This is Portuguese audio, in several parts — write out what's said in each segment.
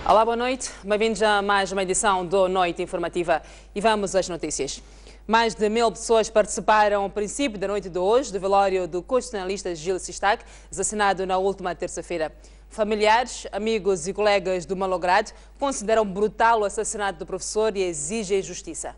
Olá, boa noite. Bem-vindos a mais uma edição do Noite Informativa. E vamos às notícias. Mais de 1000 pessoas participaram ao princípio da noite de hoje do velório do constitucionalista Gil Sistac, assassinado na última terça-feira. Familiares, amigos e colegas do malogrado consideram brutal o assassinato do professor e exigem justiça.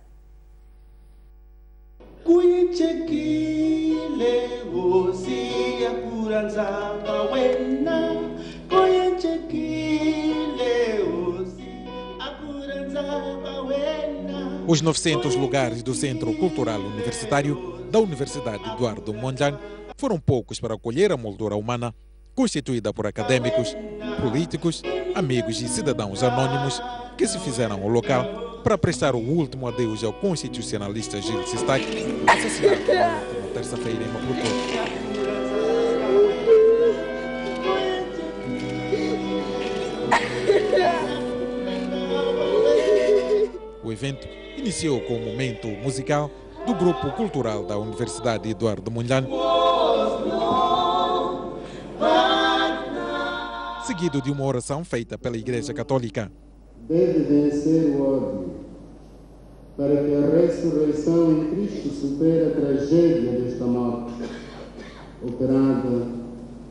Os 900 lugares do Centro Cultural Universitário da Universidade Eduardo Mondlane foram poucos para acolher a moldura humana, constituída por acadêmicos, políticos, amigos e cidadãos anônimos que se fizeram ao local para prestar o último adeus ao constitucionalista Gil Sistac, assassinado na última terça-feira em Maputo. O evento iniciou com um momento musical do grupo cultural da Universidade Eduardo Mondlane, seguido de uma oração feita pela Igreja Católica. Deve vencer o ódio, para que a ressurreição em Cristo supere a tragédia desta morte, operada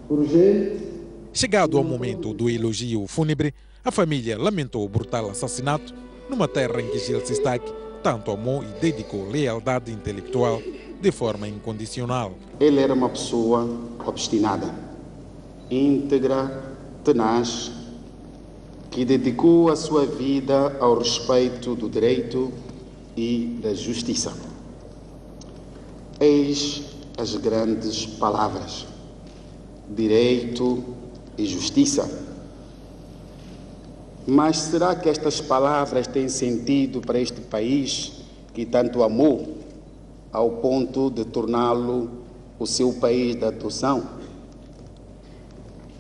por gente. Chegado ao momento do elogio fúnebre, a família lamentou o brutal assassinato numa terra em que Gil Sistac tanto amou e dedicou lealdade intelectual de forma incondicional. Ele era uma pessoa obstinada, íntegra, tenaz, que dedicou a sua vida ao respeito do direito e da justiça. Eis as grandes palavras: direito e justiça. Mas será que estas palavras têm sentido para este país que tanto amou, ao ponto de torná-lo o seu país de adoção?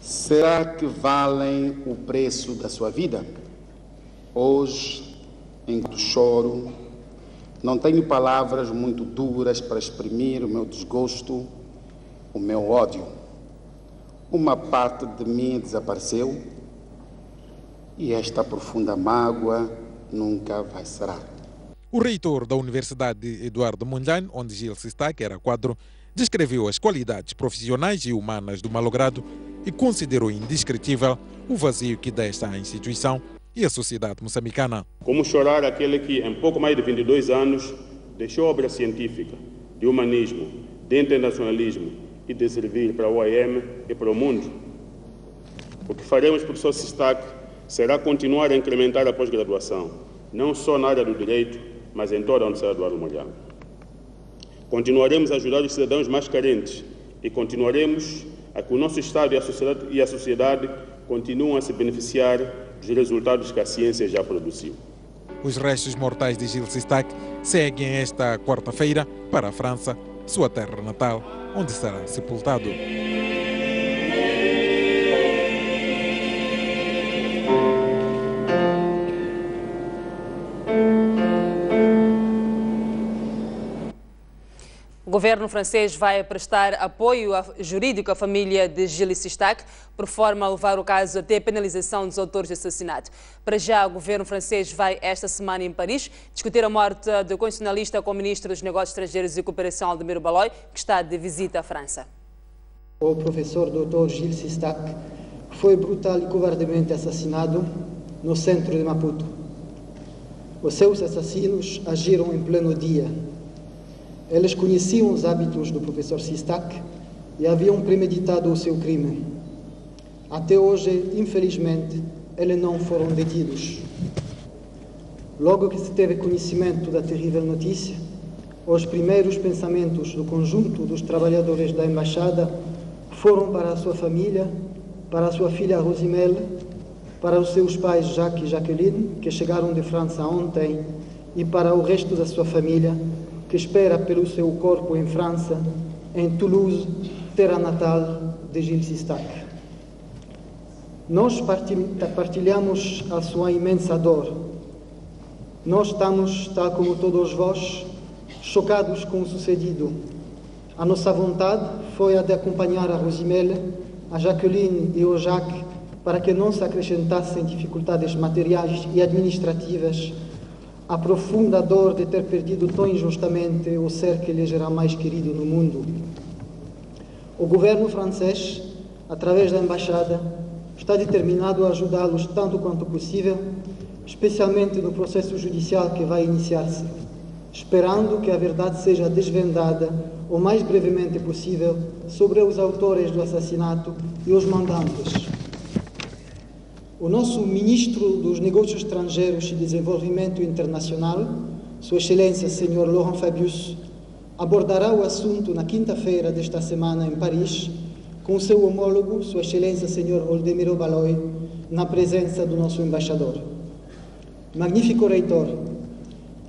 Será que valem o preço da sua vida? Hoje, enquanto choro, não tenho palavras muito duras para exprimir o meu desgosto, o meu ódio. Uma parte de mim desapareceu, e esta profunda mágoa nunca vai sarar. O reitor da Universidade Eduardo Mondlane, onde Gil Sistac era quadro, descreveu as qualidades profissionais e humanas do malogrado e considerou indescritível o vazio que deixa a instituição e a sociedade moçambicana. Como chorar aquele que, em pouco mais de 22 anos, deixou obra científica, de humanismo, de internacionalismo e de servir para o OIM e para o mundo? O que faremos, professor Sistac, será continuar a incrementar a pós-graduação, não só na área do direito, mas em toda a Universidade Eduardo Mondlane. Continuaremos a ajudar os cidadãos mais carentes e continuaremos a que o nosso Estado e a sociedade continuem a se beneficiar dos resultados que a ciência já produziu. Os restos mortais de Gil Sistac seguem esta quarta-feira para a França, sua terra natal, onde será sepultado. O governo francês vai prestar apoio jurídico à família de Gil Sistac, por forma a levar o caso até a penalização dos autores do assassinato. Para já, o governo francês vai esta semana em Paris discutir a morte do constitucionalista com o ministro dos Negócios Estrangeiros e Cooperação, Aldemir Baloi, que está de visita à França. O professor Dr. Gil Sistac foi brutal e covardemente assassinado no centro de Maputo. Os seus assassinos agiram em pleno dia. Eles conheciam os hábitos do professor Sistac e haviam premeditado o seu crime. Até hoje, infelizmente, eles não foram detidos. Logo que se teve conhecimento da terrível notícia, os primeiros pensamentos do conjunto dos trabalhadores da embaixada foram para a sua família, para a sua filha Rosimel, para os seus pais Jacques e Jacqueline, que chegaram de França ontem, e para o resto da sua família, que espera pelo seu corpo em França, em Toulouse, terra natal de Gil Sistac. Nós partilhamos a sua imensa dor. Nós estamos, tal como todos vós, chocados com o sucedido. A nossa vontade foi a de acompanhar a Rosimel, a Jacqueline e o Jacques para que não se acrescentassem dificuldades materiais e administrativas à profunda dor de ter perdido tão injustamente o ser que lhes era mais querido no mundo. O governo francês, através da embaixada, está determinado a ajudá-los tanto quanto possível, especialmente no processo judicial que vai iniciar-se, esperando que a verdade seja desvendada o mais brevemente possível sobre os autores do assassinato e os mandantes. O nosso Ministro dos Negócios Estrangeiros e Desenvolvimento Internacional, Sua Excelência Sr. Laurent Fabius, abordará o assunto na quinta-feira desta semana em Paris, com o seu homólogo, Sua Excelência Sr. Oldemiro Valois, na presença do nosso embaixador. Magnífico reitor,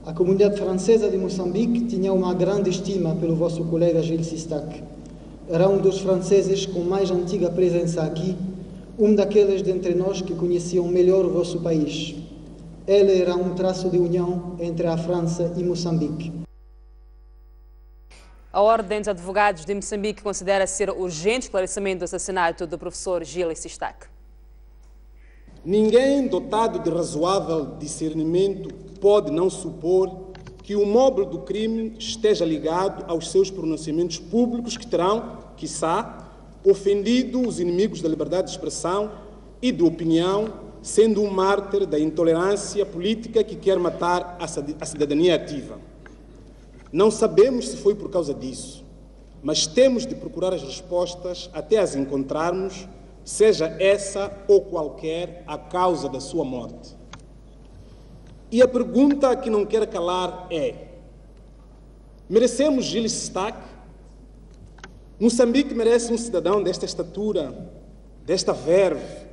a comunidade francesa de Moçambique tinha uma grande estima pelo vosso colega Gilles Sistac. Era um dos franceses com mais antiga presença aqui, um daqueles dentre nós que conheciam melhor o vosso país. Ele era um traço de união entre a França e Moçambique. A Ordem dos Advogados de Moçambique considera ser urgente o esclarecimento do assassinato do professor Gilles Sistac. Ninguém dotado de razoável discernimento pode não supor que o móvel do crime esteja ligado aos seus pronunciamentos públicos que terão, quiçá, ofendido os inimigos da liberdade de expressão e de opinião, sendo um mártir da intolerância política que quer matar a cidadania ativa. Não sabemos se foi por causa disso, mas temos de procurar as respostas até as encontrarmos, seja essa ou qualquer a causa da sua morte. E a pergunta que não quer calar é: merecemos Gilles Sistac? Moçambique merece um cidadão desta estatura, desta verve,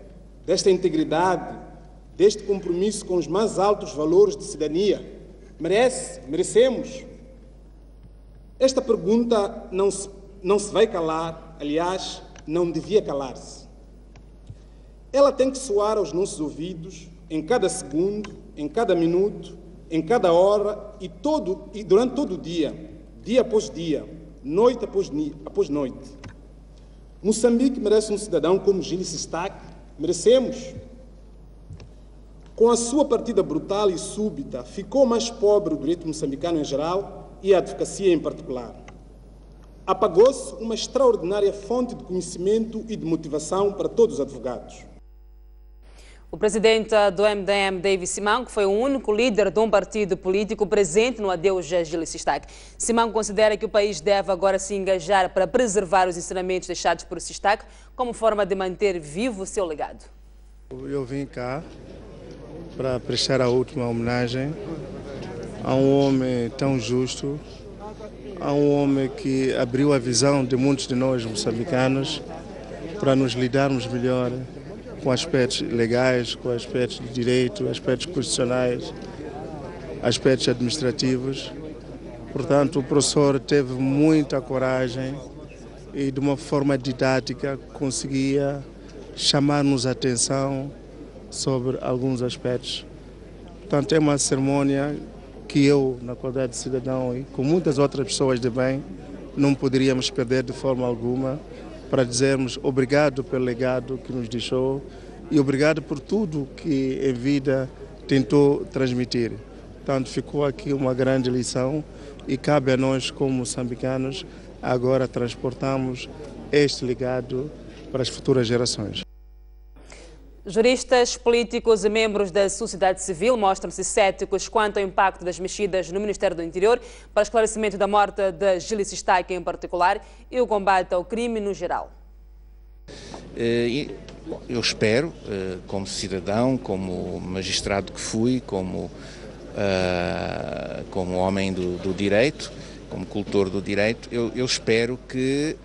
desta integridade, deste compromisso com os mais altos valores de cidadania? Merecemos? Esta pergunta não se vai calar, aliás, não devia calar-se. Ela tem que soar aos nossos ouvidos em cada segundo, em cada minuto, em cada hora e durante todo o dia, dia após dia, noite após noite. Moçambique merece um cidadão como Gilles Sistac? Merecemos? Com a sua partida brutal e súbita, ficou mais pobre o direito moçambicano em geral e a advocacia em particular. Apagou-se uma extraordinária fonte de conhecimento e de motivação para todos os advogados. O presidente do MDM, David Simango, foi o único líder de um partido político presente no adeus a Gilles Sistac. Simango considera que o país deve agora se engajar para preservar os ensinamentos deixados por Sistac como forma de manter vivo o seu legado. Eu vim cá para prestar a última homenagem a um homem tão justo, a um homem que abriu a visão de muitos de nós moçambicanos para nos lidarmos melhor com aspectos legais, com aspectos de direito, aspectos constitucionais, aspectos administrativos. Portanto, o professor teve muita coragem e de uma forma didática conseguia chamar-nos a atenção sobre alguns aspectos. Portanto, é uma cerimônia que eu, na qualidade de cidadão e com muitas outras pessoas de bem, não poderíamos perder de forma alguma, para dizermos obrigado pelo legado que nos deixou e obrigado por tudo que em vida tentou transmitir. Portanto, ficou aqui uma grande lição e cabe a nós, como moçambicanos, agora transportarmos este legado para as futuras gerações. Juristas, políticos e membros da sociedade civil mostram-se céticos quanto ao impacto das mexidas no Ministério do Interior para o esclarecimento da morte de Gilles Sistac em particular e o combate ao crime no geral. Eu espero, como cidadão, como magistrado que fui, como homem do direito, como cultor do direito, eu espero que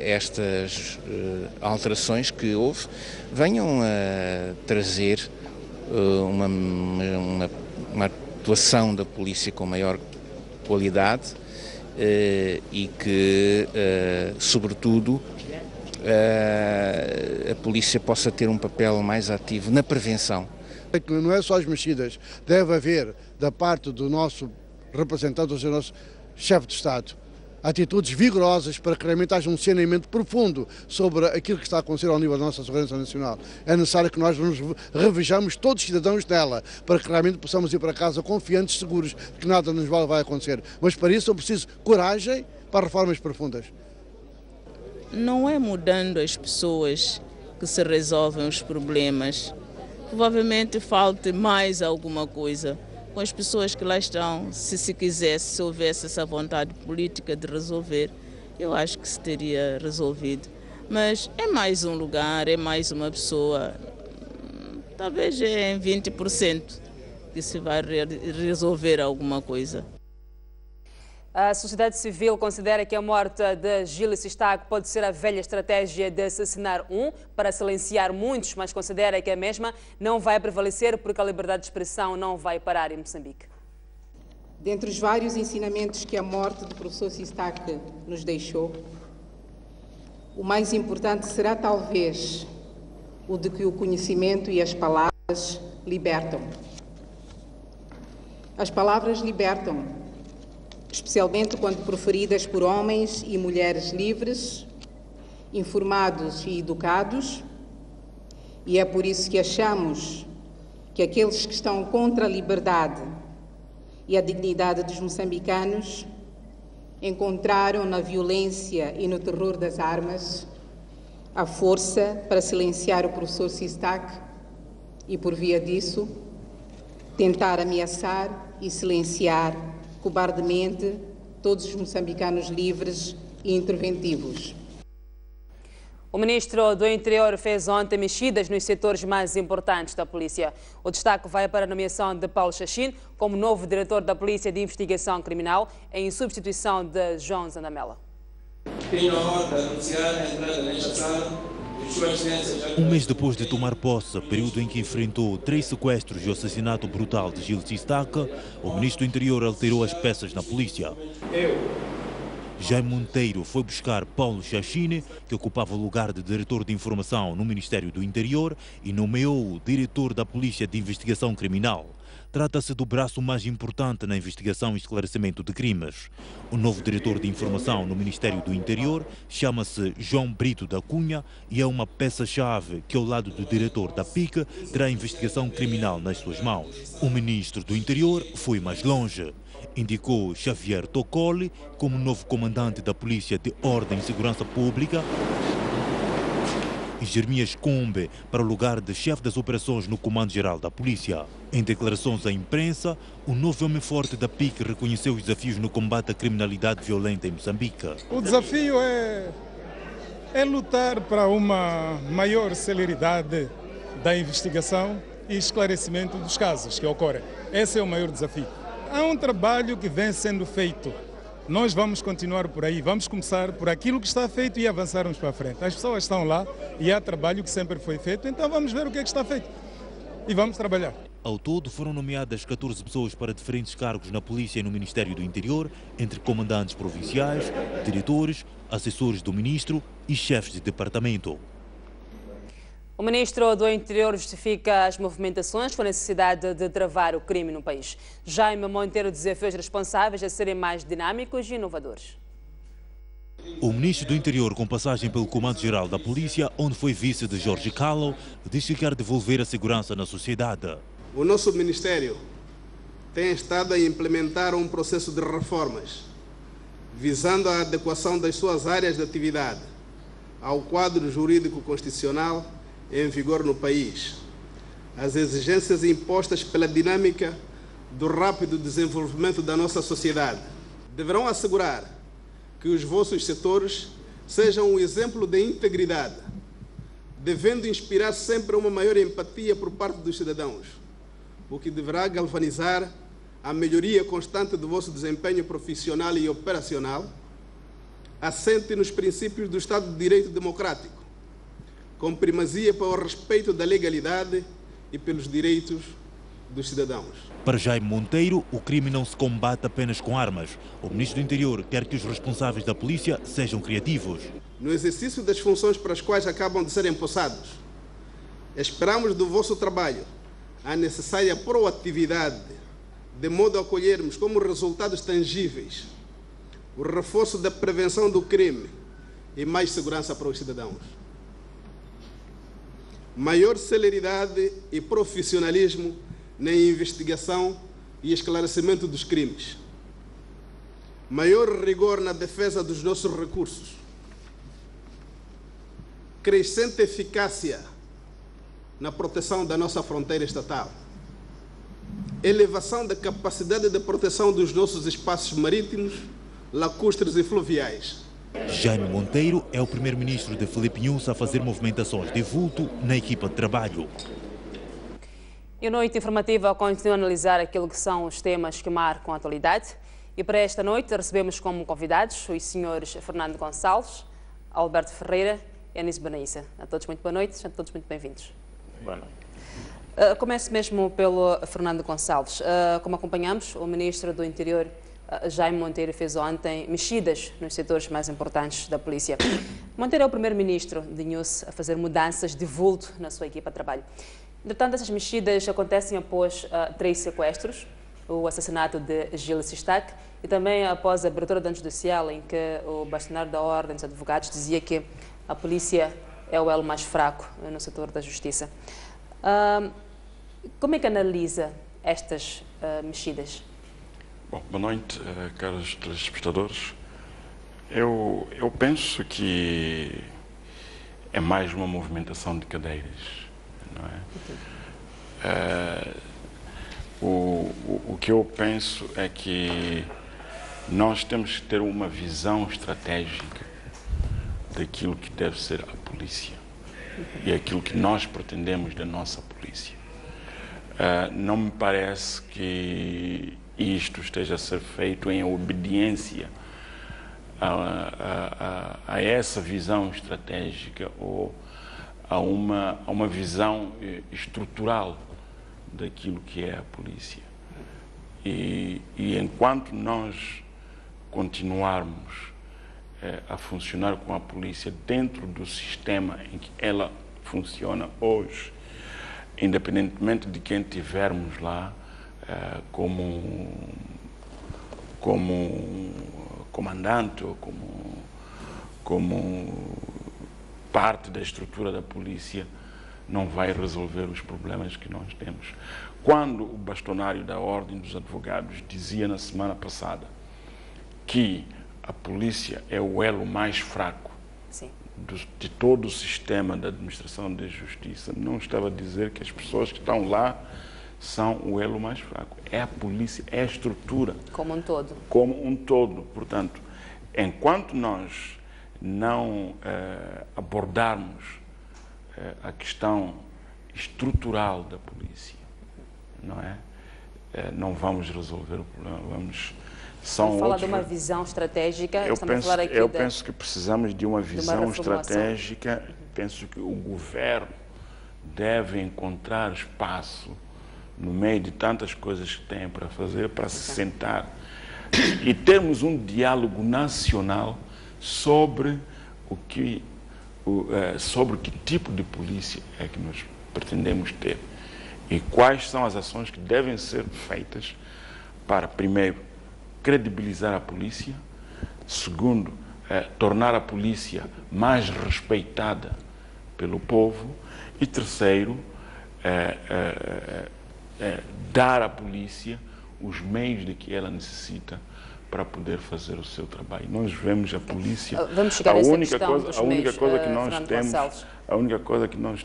estas alterações que houve venham a trazer uma atuação da polícia com maior qualidade e que, sobretudo, a polícia possa ter um papel mais ativo na prevenção. Não é só as mexidas, deve haver da parte do nosso representante, do nosso chefe de Estado, atitudes vigorosas para que realmente haja um saneamento profundo sobre aquilo que está a acontecer ao nível da nossa segurança nacional. É necessário que nós nos revejamos todos os cidadãos dela, para que realmente possamos ir para casa confiantes, seguros de que nada nos vai acontecer. Mas para isso é preciso coragem para reformas profundas. Não é mudando as pessoas que se resolvem os problemas. Provavelmente falta mais alguma coisa. Com as pessoas que lá estão, se quisesse, se houvesse essa vontade política de resolver, eu acho que se teria resolvido. Mas é mais um lugar, é mais uma pessoa, talvez é em 20% que se vai resolver alguma coisa. A sociedade civil considera que a morte de Gil Sistac pode ser a velha estratégia de assassinar um para silenciar muitos, mas considera que a mesma não vai prevalecer porque a liberdade de expressão não vai parar em Moçambique. Dentre os vários ensinamentos que a morte do professor Sistac nos deixou, o mais importante será talvez o de que o conhecimento e as palavras libertam. As palavras libertam, especialmente quando proferidas por homens e mulheres livres, informados e educados, e é por isso que achamos que aqueles que estão contra a liberdade e a dignidade dos moçambicanos encontraram na violência e no terror das armas a força para silenciar o professor Sistac e, por via disso, tentar ameaçar e silenciar cobardemente todos os moçambicanos livres e interventivos. O ministro do Interior fez ontem mexidas nos setores mais importantes da polícia. O destaque vai para a nomeação de Paulo Chachine como novo diretor da Polícia de Investigação Criminal, em substituição de João Zandamela. Tenho a honra de anunciar a entrada nesta sala. Um mês depois de tomar posse, período em que enfrentou 3 sequestros e o assassinato brutal de Gil Sistac, o ministro do Interior alterou as peças na polícia. Jaime Monteiro foi buscar Paulo Chachine, que ocupava o lugar de diretor de informação no Ministério do Interior, e nomeou-o diretor da Polícia de Investigação Criminal. Trata-se do braço mais importante na investigação e esclarecimento de crimes. O novo diretor de informação no Ministério do Interior chama-se João Brito da Cunha e é uma peça-chave que, ao lado do diretor da PIC, terá a investigação criminal nas suas mãos. O ministro do Interior foi mais longe. Indicou Xavier Tocoli como novo comandante da Polícia de Ordem e Segurança Pública e Jeremias Combe para o lugar de chefe das operações no Comando-Geral da Polícia. Em declarações à imprensa, o novo homem forte da PIC reconheceu os desafios no combate à criminalidade violenta em Moçambique. O desafio é lutar para uma maior celeridade da investigação e esclarecimento dos casos que ocorrem. Esse é o maior desafio. Há um trabalho que vem sendo feito. Nós vamos continuar por aí, vamos começar por aquilo que está feito e avançarmos para a frente. As pessoas estão lá e há trabalho que sempre foi feito, então vamos ver o que é que está feito e vamos trabalhar. Ao todo foram nomeadas 14 pessoas para diferentes cargos na Polícia e no Ministério do Interior, entre comandantes provinciais, diretores, assessores do ministro e chefes de departamento. O ministro do Interior justifica as movimentações com a necessidade de travar o crime no país. Jaime Monteiro desafiou os responsáveis a serem mais dinâmicos e inovadores. O ministro do Interior, com passagem pelo Comando-Geral da Polícia, onde foi vice de Jorge Callow, diz que quer devolver a segurança na sociedade. O nosso Ministério tem estado a implementar um processo de reformas, visando a adequação das suas áreas de atividade ao quadro jurídico constitucional em vigor no país, as exigências impostas pela dinâmica do rápido desenvolvimento da nossa sociedade. Deverão assegurar que os vossos setores sejam um exemplo de integridade, devendo inspirar sempre uma maior empatia por parte dos cidadãos, o que deverá galvanizar a melhoria constante do vosso desempenho profissional e operacional, assente nos princípios do Estado de Direito Democrático, com primazia para o respeito da legalidade e pelos direitos dos cidadãos. Para Jaime Monteiro, o crime não se combate apenas com armas. O ministro do Interior quer que os responsáveis da polícia sejam criativos. No exercício das funções para as quais acabam de ser empossados, esperamos do vosso trabalho a necessária proatividade, de modo a colhermos como resultados tangíveis o reforço da prevenção do crime e mais segurança para os cidadãos. Maior celeridade e profissionalismo na investigação e esclarecimento dos crimes. Maior rigor na defesa dos nossos recursos. Crescente eficácia na proteção da nossa fronteira estatal. Elevação da capacidade de proteção dos nossos espaços marítimos, lacustres e fluviais. Jaime Monteiro é o primeiro-ministro de Filipe Nunes a fazer movimentações de vulto na equipa de trabalho. E a noite informativa continua a analisar aquilo que são os temas que marcam a atualidade. E para esta noite recebemos como convidados os senhores Fernando Gonçalves, Alberto Ferreira e Anísio Benaíssa. A todos muito boa noite, sejam todos muito bem-vindos. Boa noite. Começo mesmo pelo Fernando Gonçalves. Como acompanhamos, o Ministro do Interior, Jaime Monteiro, fez ontem mexidas nos setores mais importantes da polícia. Monteiro é o primeiro-ministro de Nunes a fazer mudanças de vulto na sua equipa de trabalho. Entretanto, essas mexidas acontecem após 3 sequestros, o assassinato de Gil Sistac e também após a abertura de ano judicial em que o bastonário da Ordem dos Advogados dizia que a polícia é o elo mais fraco no setor da justiça. Como é que analisa estas mexidas? Bom, boa noite, caros telespectadores. Eu penso que é mais uma movimentação de cadeiras, não é? O que eu penso é que nós temos que ter uma visão estratégica daquilo que deve ser a polícia e aquilo que nós pretendemos da nossa polícia. Não me parece que isto esteja a ser feito em obediência a essa visão estratégica ou a uma visão estrutural daquilo que é a polícia. E enquanto nós continuarmos a funcionar com a polícia dentro do sistema em que ela funciona hoje, independentemente de quem tivermos lá como comandante ou como parte da estrutura da polícia, não vai resolver os problemas que nós temos. Quando o bastonário da Ordem dos Advogados dizia na semana passada que a polícia é o elo mais fraco de todo o sistema da administração da justiça, não estava a dizer que as pessoas que estão lá são o elo mais fraco. É a polícia, é a estrutura. Como um todo. Como um todo. Portanto, enquanto nós não abordarmos a questão estrutural da polícia, não é? Não vamos resolver o problema. Fala de uma visão estratégica. Eu penso que precisamos de uma visão estratégica. Penso que o governo deve encontrar espaço no meio de tantas coisas que tem para fazer, para se sentar e termos um diálogo nacional sobre sobre que tipo de polícia é que nós pretendemos ter e quais são as ações que devem ser feitas para, primeiro, credibilizar a polícia, segundo, tornar a polícia mais respeitada pelo povo e, terceiro, dar à polícia os meios de que ela necessita para poder fazer o seu trabalho. Nós vemos a polícia, a única coisa que nós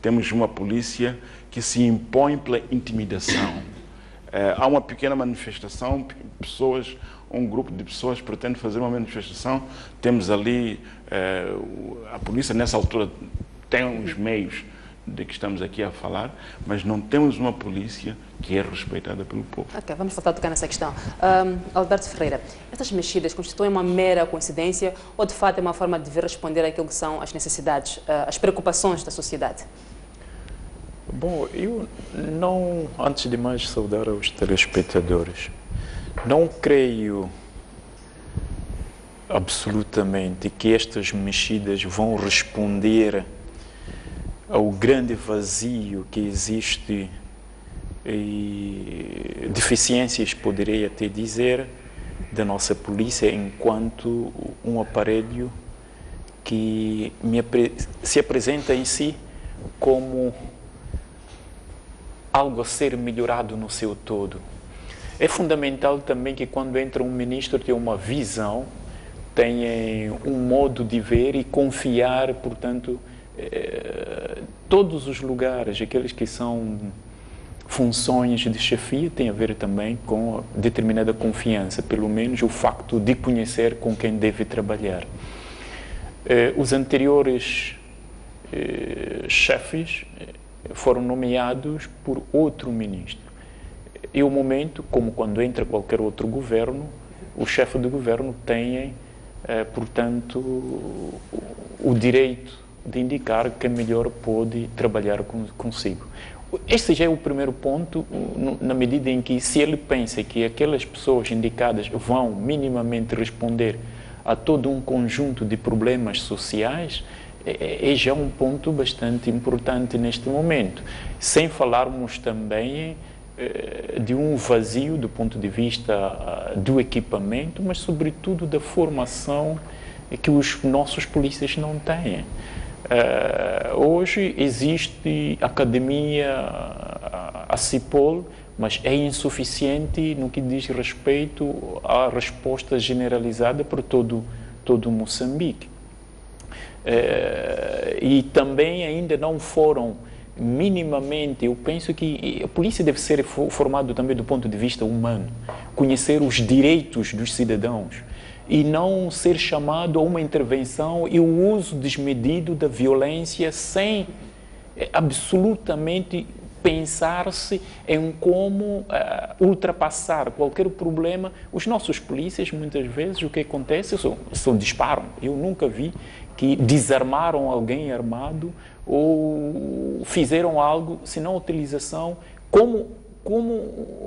temos uma polícia que se impõe pela intimidação. Há uma pequena manifestação, um grupo de pessoas pretende fazer uma manifestação, temos ali, a polícia nessa altura tem os meios de que estamos aqui a falar, mas não temos uma polícia que é respeitada pelo povo. Ok, vamos voltar a tocar nessa questão. Alberto Ferreira, estas mexidas constituem uma mera coincidência ou de fato é uma forma de responder àquilo que são as necessidades, as preocupações da sociedade? Bom, eu não, antes de mais, saudar aos telespectadores. Não creio absolutamente que estas mexidas vão responder ao grande vazio que existe e deficiências, poderia até dizer, da nossa polícia enquanto um aparelho que se apresenta em si como algo a ser melhorado no seu todo. É fundamental também que quando entra um ministro tenha uma visão, tenha um modo de ver e confiar, portanto, todos os lugares, aqueles que são funções de chefia, têm a ver também com determinada confiança, pelo menos o facto de conhecer com quem deve trabalhar. Os anteriores chefes foram nomeados por outro ministro. E o momento, como quando entra qualquer outro governo, o chefe do governo tem, portanto, o direito de indicar quem melhor pode trabalhar consigo. Este já é o primeiro ponto, na medida em que, se ele pensa que aquelas pessoas indicadas vão minimamente responder a todo um conjunto de problemas sociais, é já um ponto bastante importante neste momento. Sem falarmos também de um vazio do ponto de vista do equipamento, mas sobretudo da formação que os nossos polícias não têm. Hoje existe academia, a CIPOL, mas é insuficiente no que diz respeito à resposta generalizada por todo Moçambique. E também ainda não foram minimamente, eu penso que a polícia deve ser formada também do ponto de vista humano, conhecer os direitos dos cidadãos e não ser chamado a uma intervenção e o uso desmedido da violência sem absolutamente pensar-se em como ultrapassar qualquer problema. Os nossos polícias, muitas vezes, o que acontece são disparam. Eu nunca vi que desarmaram alguém armado ou fizeram algo, senão a utilização como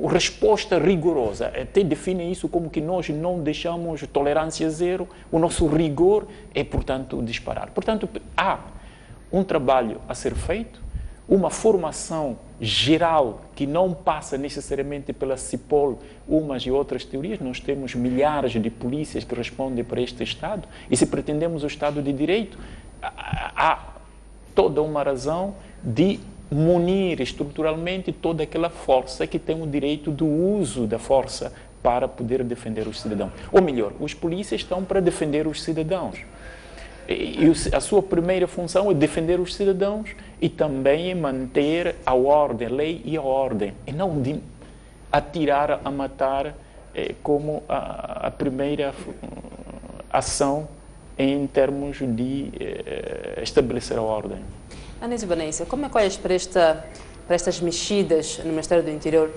resposta rigorosa. Até definem isso como que nós não deixamos tolerância zero, o nosso rigor é, portanto, disparar. Portanto, há um trabalho a ser feito, uma formação geral que não passa necessariamente pela CIPOL, umas e outras teorias. Nós temos milhares de polícias que respondem para este Estado, e se pretendemos o Estado de Direito, há toda uma razão de munir estruturalmente toda aquela força que tem o direito do uso da força para poder defender os cidadãos. Ou melhor, os polícias estão para defender os cidadãos. E a sua primeira função é defender os cidadãos e também é manter a ordem, a lei e a ordem, e não de atirar a matar como a primeira ação em termos de estabelecer a ordem. Anísio Banência, como é que olhas para estas mexidas no Ministério do Interior,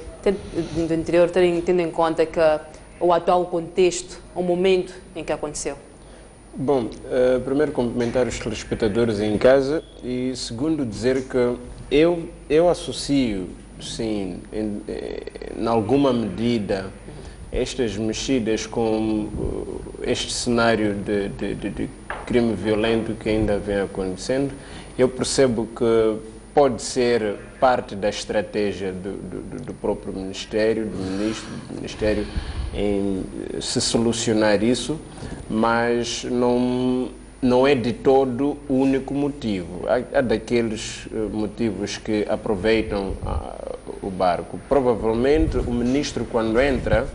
tendo em conta que o atual contexto, o momento em que aconteceu? Bom, primeiro cumprimentar os telespectadores em casa e segundo dizer que eu associo, sim, em alguma medida, estas mexidas com este cenário de crime violento que ainda vem acontecendo. Eu percebo que pode ser parte da estratégia do próprio Ministério, do Ministério em se solucionar isso, mas não é de todo o único motivo. Há daqueles motivos que aproveitam o barco. Provavelmente o ministro, quando entra,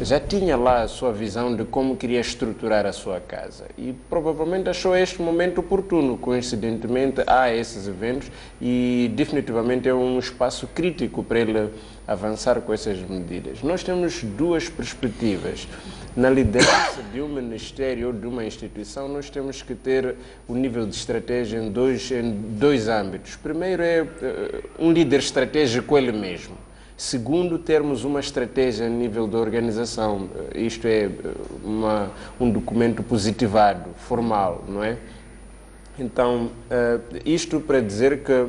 já tinha lá a sua visão de como queria estruturar a sua casa e provavelmente achou este momento oportuno. Coincidentemente, há esses eventos e definitivamente é um espaço crítico para ele avançar com essas medidas. Nós temos duas perspectivas. Na liderança de um ministério ou de uma instituição, nós temos que ter o nível de estratégia em dois âmbitos. Primeiro é um líder estratégico ele mesmo. Segundo, termos uma estratégia a nível da organização, isto é um documento positivado, formal, não é? Então, isto para dizer que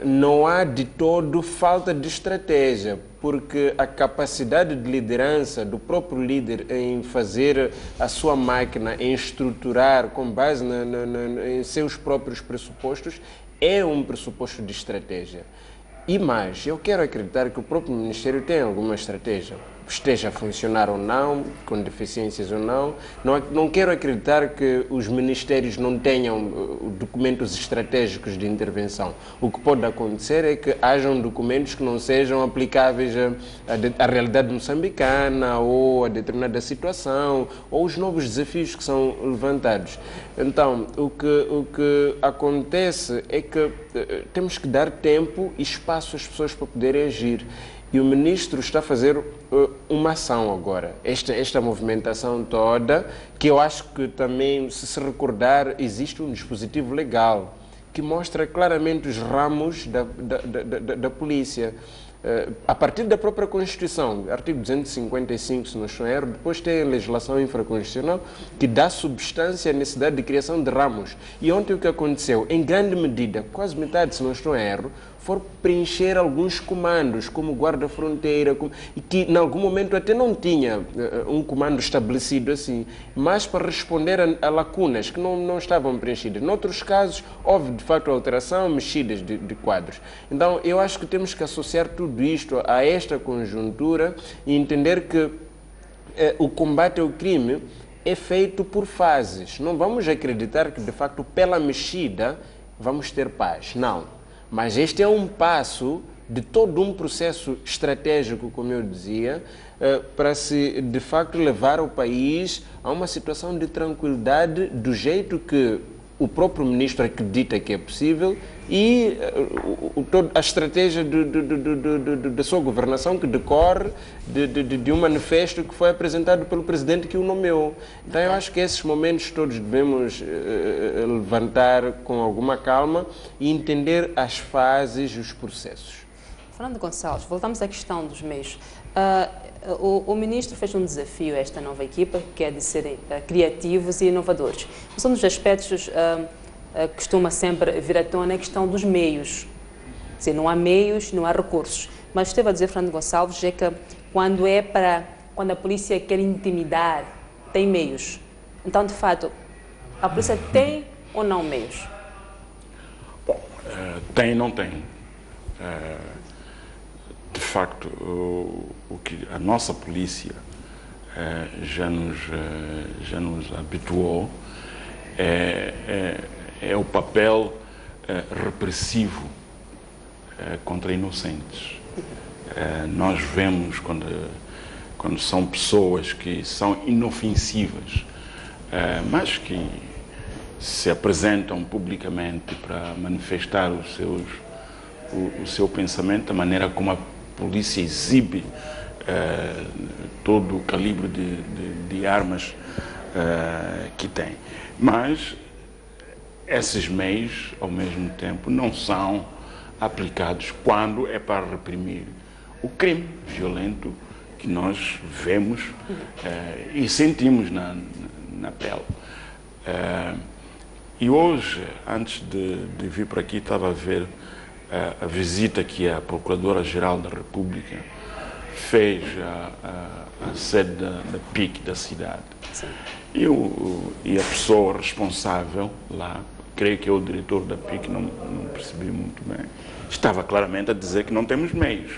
não há de todo falta de estratégia, porque a capacidade de liderança do próprio líder em fazer a sua máquina, em estruturar com base em seus próprios pressupostos, é um pressuposto de estratégia. E mais, eu quero acreditar que o próprio Ministério tem alguma estratégia. esteja a funcionar ou não, com deficiências ou não. Não quero acreditar que os ministérios não tenham documentos estratégicos de intervenção. O que pode acontecer é que hajam documentos que não sejam aplicáveis à realidade moçambicana ou a determinada situação ou os novos desafios que são levantados. Então, o que acontece é que temos que dar tempo e espaço às pessoas para poderem agir. E o ministro está a fazer uma ação agora. Esta movimentação toda, que eu acho que também, se recordar, existe um dispositivo legal que mostra claramente os ramos da polícia. A partir da própria Constituição, artigo 255, se não estou erro, depois tem a legislação infraconstitucional que dá substância à necessidade de criação de ramos. E ontem o que aconteceu, em grande medida, quase metade, se não estou erro, for preencher alguns comandos, como guarda-fronteira, e que em algum momento até não tinha um comando estabelecido assim, mas para responder a lacunas que não estavam preenchidas. Noutros casos, houve de facto alteração, mexidas de quadros. Então, eu acho que temos que associar tudo isto a esta conjuntura e entender que o combate ao crime é feito por fases. Não vamos acreditar que, de facto, pela mexida, vamos ter paz. Não. Mas este é um passo de todo um processo estratégico, como eu dizia, para se, de facto, levar o país a uma situação de tranquilidade do jeito que o próprio ministro acredita que é possível e a estratégia da sua governação que decorre de um manifesto que foi apresentado pelo presidente que o nomeou. Então eu acho que esses momentos todos devemos levantar com alguma calma e entender as fases e os processos. Fernando Gonçalves, voltamos à questão dos meios. O ministro fez um desafio a esta nova equipa, que é de serem criativos e inovadores. Um dos aspectos que costuma sempre vir à tona é a questão dos meios. Quer dizer, não há meios, não há recursos. Mas esteve a dizer, Fernando Gonçalves, é que quando a polícia quer intimidar, tem meios. Então, de fato, a polícia tem ou não meios? Bom, tem e não tem. De facto, o que a nossa polícia já nos habituou é o papel repressivo contra inocentes. Nós vemos quando são pessoas que são inofensivas, mas que se apresentam publicamente para manifestar o seu pensamento, da maneira como a polícia exibe todo o calibre de armas que tem. Mas esses meios, ao mesmo tempo, não são aplicados quando é para reprimir o crime violento que nós vemos e sentimos na pele. E hoje, antes de vir para aqui, estava a ver a visita que a Procuradora-Geral da República fez à sede da PIC da cidade. E a pessoa responsável lá, creio que é o diretor da PIC, não percebi muito bem, estava claramente a dizer que não temos meios.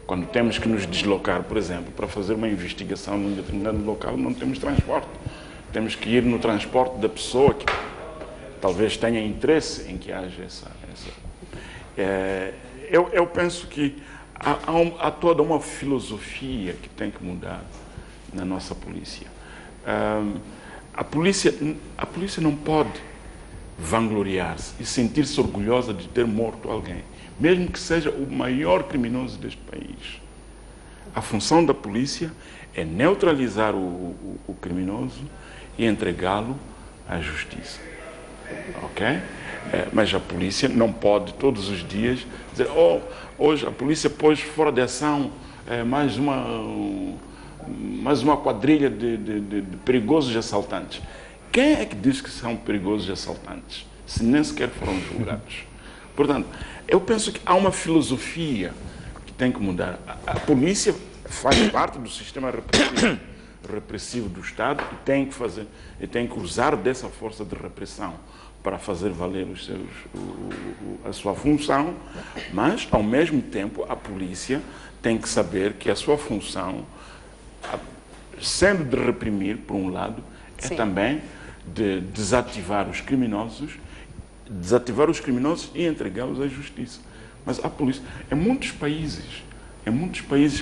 Quando temos que nos deslocar, por exemplo, para fazer uma investigação num determinado local, não temos transporte. Temos que ir no transporte da pessoa que talvez tenha interesse em que haja essa. Eu penso que há toda uma filosofia que tem que mudar na nossa polícia. A polícia não pode vangloriar-se e sentir-se orgulhosa de ter morto alguém, mesmo que seja o maior criminoso deste país. A função da polícia é neutralizar o criminoso e entregá-lo à justiça. Ok? Mas a polícia não pode todos os dias dizer: hoje a polícia pôs fora de ação mais uma quadrilha de perigosos assaltantes. Quem é que diz que são perigosos assaltantes, se nem sequer foram julgados? Portanto, eu penso que há uma filosofia que tem que mudar. A polícia faz parte do sistema repressivo do Estado e tem que usar dessa força de repressão para fazer valer a sua função, mas, ao mesmo tempo, a polícia tem que saber que a sua função sendo de reprimir, por um lado, é Sim. também de desativar os criminosos e entregá-los à justiça. Mas a polícia, em muitos países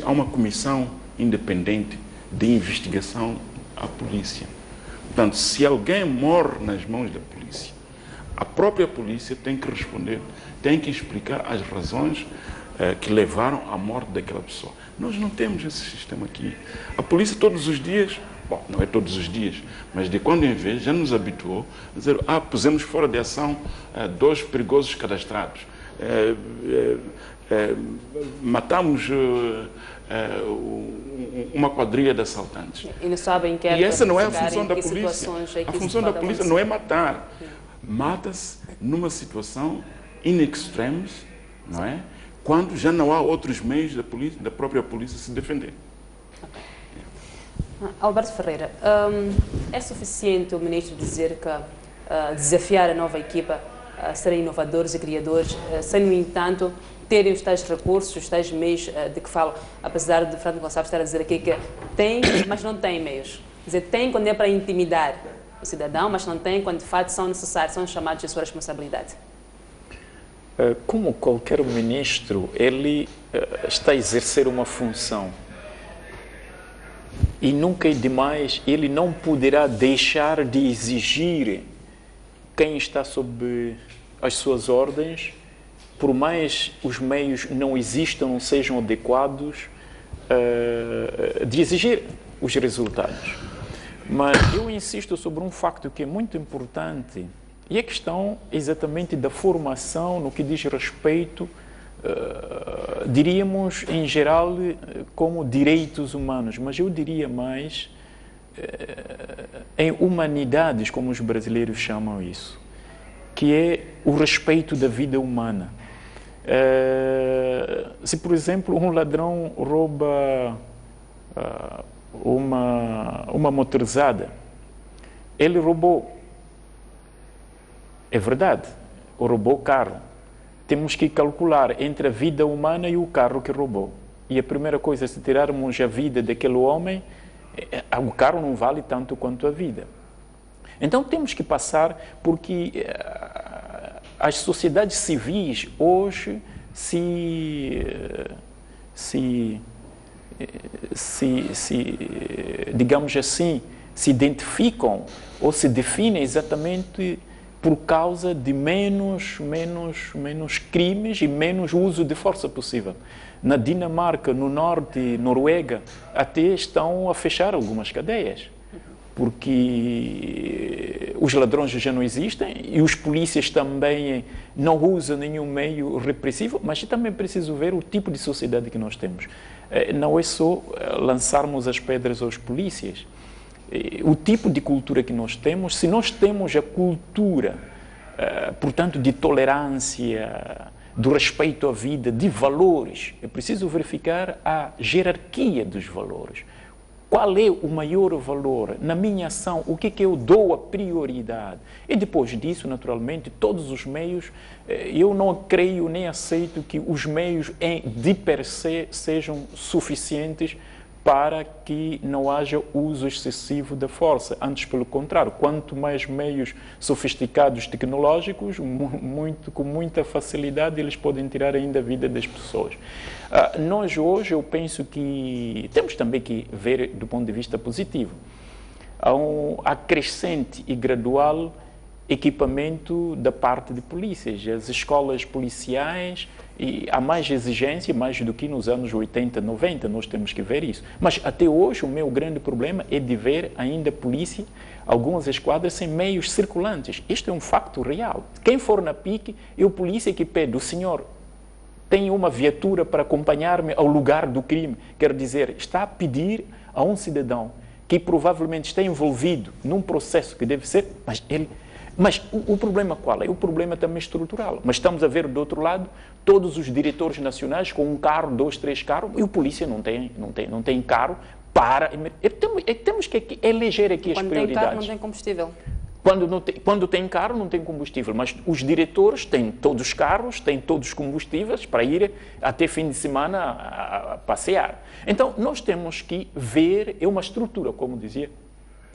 há uma comissão independente de investigação à polícia. Portanto, se alguém morre nas mãos da polícia, a própria polícia tem que responder, tem que explicar as razões que levaram à morte daquela pessoa. Nós não temos esse sistema aqui. A polícia todos os dias, bom, não é todos os dias, mas de quando em vez já nos habituou a dizer, pusemos fora de ação 2 perigosos cadastrados, matamos uma quadrilha de assaltantes. E não sabem que E essa não é a função da polícia. É A função da polícia não é matar. Mata-se numa situação in extremis, não é? Quando já não há outros meios da própria polícia se defender. Alberto Ferreira, é suficiente o ministro dizer que desafiar a nova equipa a serem inovadores e criadores, sem, no entanto, terem os tais recursos, os tais meios de que falo, apesar de Franco Gonçalves estar a dizer aqui que tem, mas não tem meios. Quer dizer, tem quando é para intimidar o cidadão, mas não tem quando de fato são necessários, são chamados de sua responsabilidade. Como qualquer ministro, ele está a exercer uma função. E nunca é demais, ele não poderá deixar de exigir quem está sob as suas ordens, por mais os meios não existam, não sejam adequados, de exigir os resultados. Mas eu insisto sobre um facto que é muito importante, e a questão exatamente da formação no que diz respeito, diríamos em geral, como direitos humanos, mas eu diria mais em humanidades, como os brasileiros chamam isso, que é o respeito da vida humana. Se, por exemplo, um ladrão rouba uma motorizada, ele roubou, é verdade, roubou o carro. Temos que calcular entre a vida humana e o carro que roubou. E a primeira coisa, se tirarmos a vida daquele homem, o carro não vale tanto quanto a vida. Então temos que passar, porque as sociedades civis hoje digamos assim, se identificam ou se definem exatamente por causa de menos crimes e menos uso de força possível. Na Dinamarca, no norte, Noruega, até estão a fechar algumas cadeias, porque os ladrões já não existem e os polícias também não usam nenhum meio repressivo, mas também é preciso ver o tipo de sociedade que nós temos. Não é só lançarmos as pedras aos polícias. O tipo de cultura que nós temos, se nós temos a cultura, portanto, de tolerância, do respeito à vida, de valores, é preciso verificar a jerarquia dos valores. Qual é o maior valor na minha ação? O que é que eu dou a prioridade? E depois disso, naturalmente, todos os meios, eu não creio nem aceito que os meios de per se sejam suficientes para que não haja uso excessivo da força. Antes, pelo contrário, quanto mais meios sofisticados tecnológicos, com muita facilidade, eles podem tirar ainda a vida das pessoas. Nós hoje, eu penso que temos também que ver do ponto de vista positivo. Há um crescente e gradual equipamento da parte de polícias. As escolas policiais, e há mais exigência, mais do que nos anos 80, 90, nós temos que ver isso. Mas até hoje o meu grande problema é de ver ainda polícia, algumas esquadras sem meios circulantes. Isto é um facto real. Quem for na PIC, é o polícia que pede, o senhor tem uma viatura para acompanhar-me ao lugar do crime. Quer dizer, está a pedir a um cidadão que provavelmente está envolvido num processo que deve ser, mas o problema qual é? O problema também é estrutural. Mas estamos a ver do outro lado todos os diretores nacionais com um carro, 2, 3 carros, e o polícia não tem carro para... Temos que eleger aqui as prioridades. Quando tem carro, não tem combustível. Quando tem carro, não tem combustível, mas os diretores têm todos os carros, têm todos os combustíveis para ir até fim de semana a passear. Então, nós temos que ver, é uma estrutura, como dizia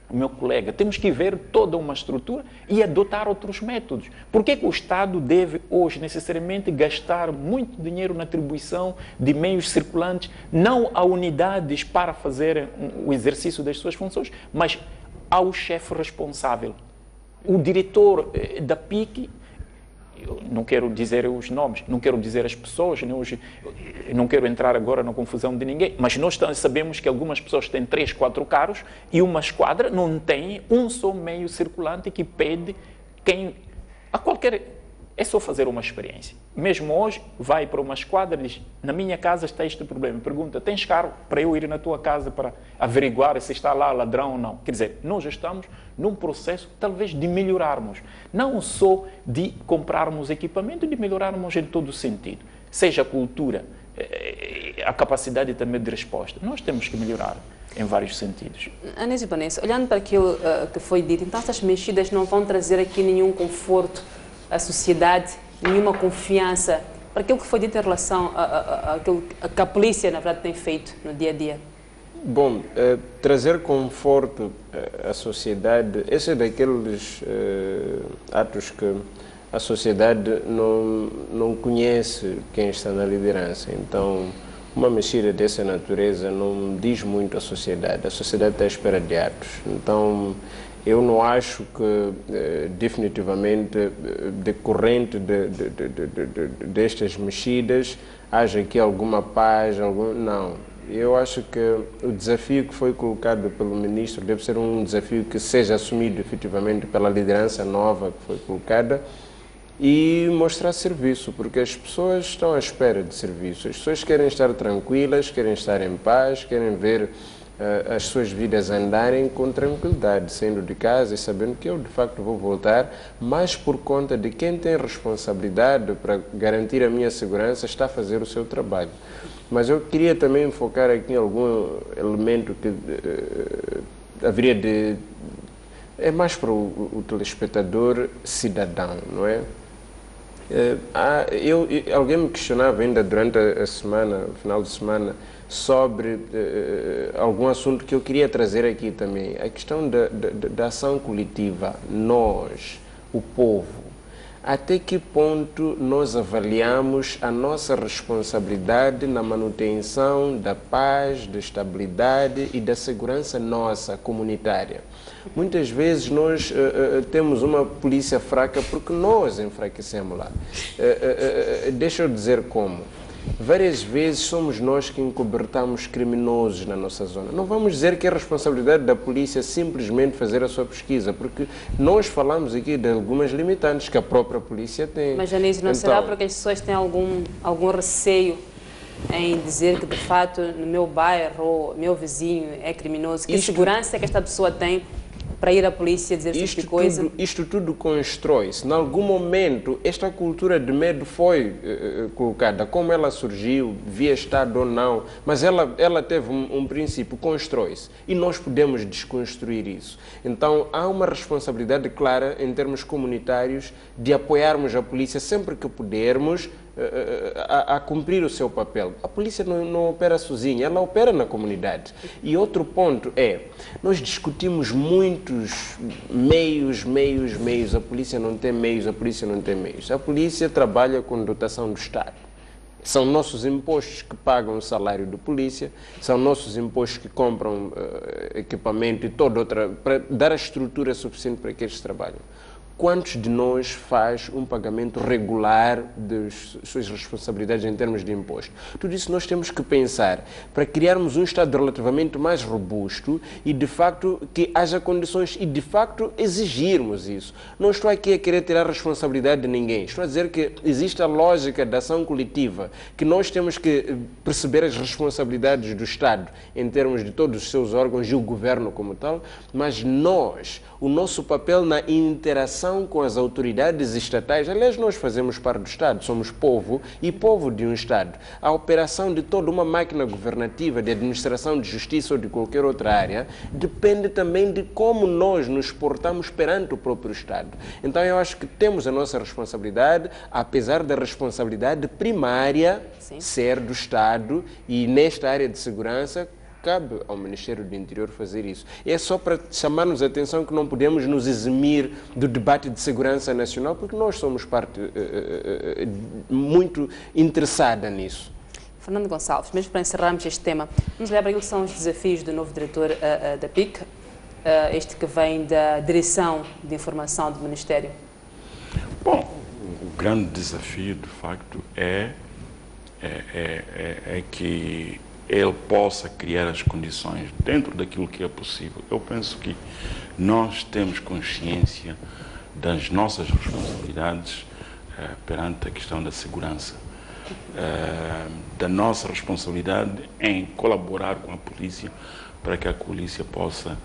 o meu colega, temos que ver toda uma estrutura e adotar outros métodos. Por que o Estado deve hoje necessariamente gastar muito dinheiro na atribuição de meios circulantes, não a unidades para fazer o exercício das suas funções, mas ao chefe responsável? O diretor da PIC, eu não quero dizer os nomes, não quero dizer as pessoas, não quero entrar agora na confusão de ninguém, mas nós sabemos que algumas pessoas têm 3, 4 carros e uma esquadra não tem um só meio circulante que pede a qualquer... É só fazer uma experiência. Mesmo hoje, vai para uma esquadra e diz, na minha casa está este problema. Pergunta, tens carro para eu ir na tua casa para averiguar se está lá ladrão ou não? Quer dizer, nós estamos num processo, talvez, de melhorarmos. Não só de comprarmos equipamento, de melhorarmos em todo o sentido. Seja a cultura, a capacidade também de resposta. Nós temos que melhorar em vários sentidos. Anísio Ibanez, olhando para aquilo que foi dito, então essas mexidas não vão trazer aqui nenhum conforto à sociedade, nenhuma confiança para aquilo que foi dito em relação àquilo que a polícia, na verdade, tem feito no dia a dia? Bom, trazer conforto à sociedade, esse é daqueles atos que a sociedade não conhece quem está na liderança. Então, uma mexida dessa natureza não diz muito à sociedade. A sociedade está à espera de atos. Então, eu não acho que, definitivamente, decorrente destas mexidas, haja aqui alguma paz, não. Eu acho que o desafio que foi colocado pelo ministro deve ser um desafio que seja assumido, efetivamente, pela liderança nova que foi colocada e mostrar serviço, porque as pessoas estão à espera de serviço. As pessoas querem estar tranquilas, querem estar em paz, querem ver as suas vidas andarem com tranquilidade, saindo de casa e sabendo que eu de facto vou voltar, mas por conta de quem tem responsabilidade para garantir a minha segurança está a fazer o seu trabalho. Mas eu queria também focar aqui em algum elemento que haveria de... É mais para o telespectador cidadão, não é? Alguém me questionava ainda durante a semana, o final de semana, sobre algum assunto que eu queria trazer aqui também, a questão da ação coletiva, nós, o povo. Até que ponto nós avaliamos a nossa responsabilidade na manutenção da paz, da estabilidade e da segurança nossa, comunitária? Muitas vezes nós temos uma polícia fraca porque nós enfraquecemos lá. Deixa eu dizer como. Várias vezes somos nós que encobertamos criminosos na nossa zona. Não vamos dizer que é responsabilidade da polícia simplesmente fazer a sua pesquisa, porque nós falamos aqui de algumas limitantes que a própria polícia tem. Mas, Anísio, não será porque as pessoas têm algum receio em dizer que, de fato, no meu bairro, meu vizinho é criminoso? Que segurança é que esta pessoa tem para ir à polícia dizer esse tipo de coisa? Isto tudo constrói-se. Em algum momento, esta cultura de medo foi colocada. Como ela surgiu, via Estado ou não, mas ela teve um princípio, constrói-se. E nós podemos desconstruir isso. Então, há uma responsabilidade clara, em termos comunitários, de apoiarmos a polícia sempre que pudermos, a cumprir o seu papel. A polícia não opera sozinha, ela opera na comunidade. E outro ponto é, nós discutimos muitos meios, a polícia não tem meios, a polícia não tem meios. A polícia trabalha com dotação do Estado. São nossos impostos que pagam o salário da polícia, são nossos impostos que compram equipamento e toda outra, para dar a estrutura suficiente para que eles trabalhem. Quantos de nós faz um pagamento regular das suas responsabilidades em termos de imposto? Tudo isso nós temos que pensar para criarmos um Estado relativamente mais robusto e, de facto, que haja condições e, de facto, exigirmos isso. Não estou aqui a querer tirar a responsabilidade de ninguém. Estou a dizer que existe a lógica da ação coletiva, que nós temos que perceber as responsabilidades do Estado em termos de todos os seus órgãos e o governo como tal, mas nós, o nosso papel na interação cooperação com as autoridades estatais. Aliás, nós fazemos parte do Estado, somos povo e povo de um Estado. A operação de toda uma máquina governativa, de administração de justiça ou de qualquer outra área, depende também de como nós nos portamos perante o próprio Estado. Então, eu acho que temos a nossa responsabilidade, apesar da responsabilidade primária ser do Estado, e nesta área de segurança cabe ao Ministério do Interior fazer isso. É só para chamar-nos a atenção que não podemos nos eximir do debate de segurança nacional, porque nós somos parte muito interessada nisso. Fernando Gonçalves, mesmo para encerrarmos este tema, vamos olhar para aquilo que são os desafios do novo diretor da PIC, este que vem da Direção de Informação do Ministério. Bom, o grande desafio, de facto, é que ele possa criar as condições dentro daquilo que é possível. Eu penso que nós temos consciência das nossas responsabilidades perante a questão da segurança, da nossa responsabilidade em colaborar com a polícia para que a polícia possa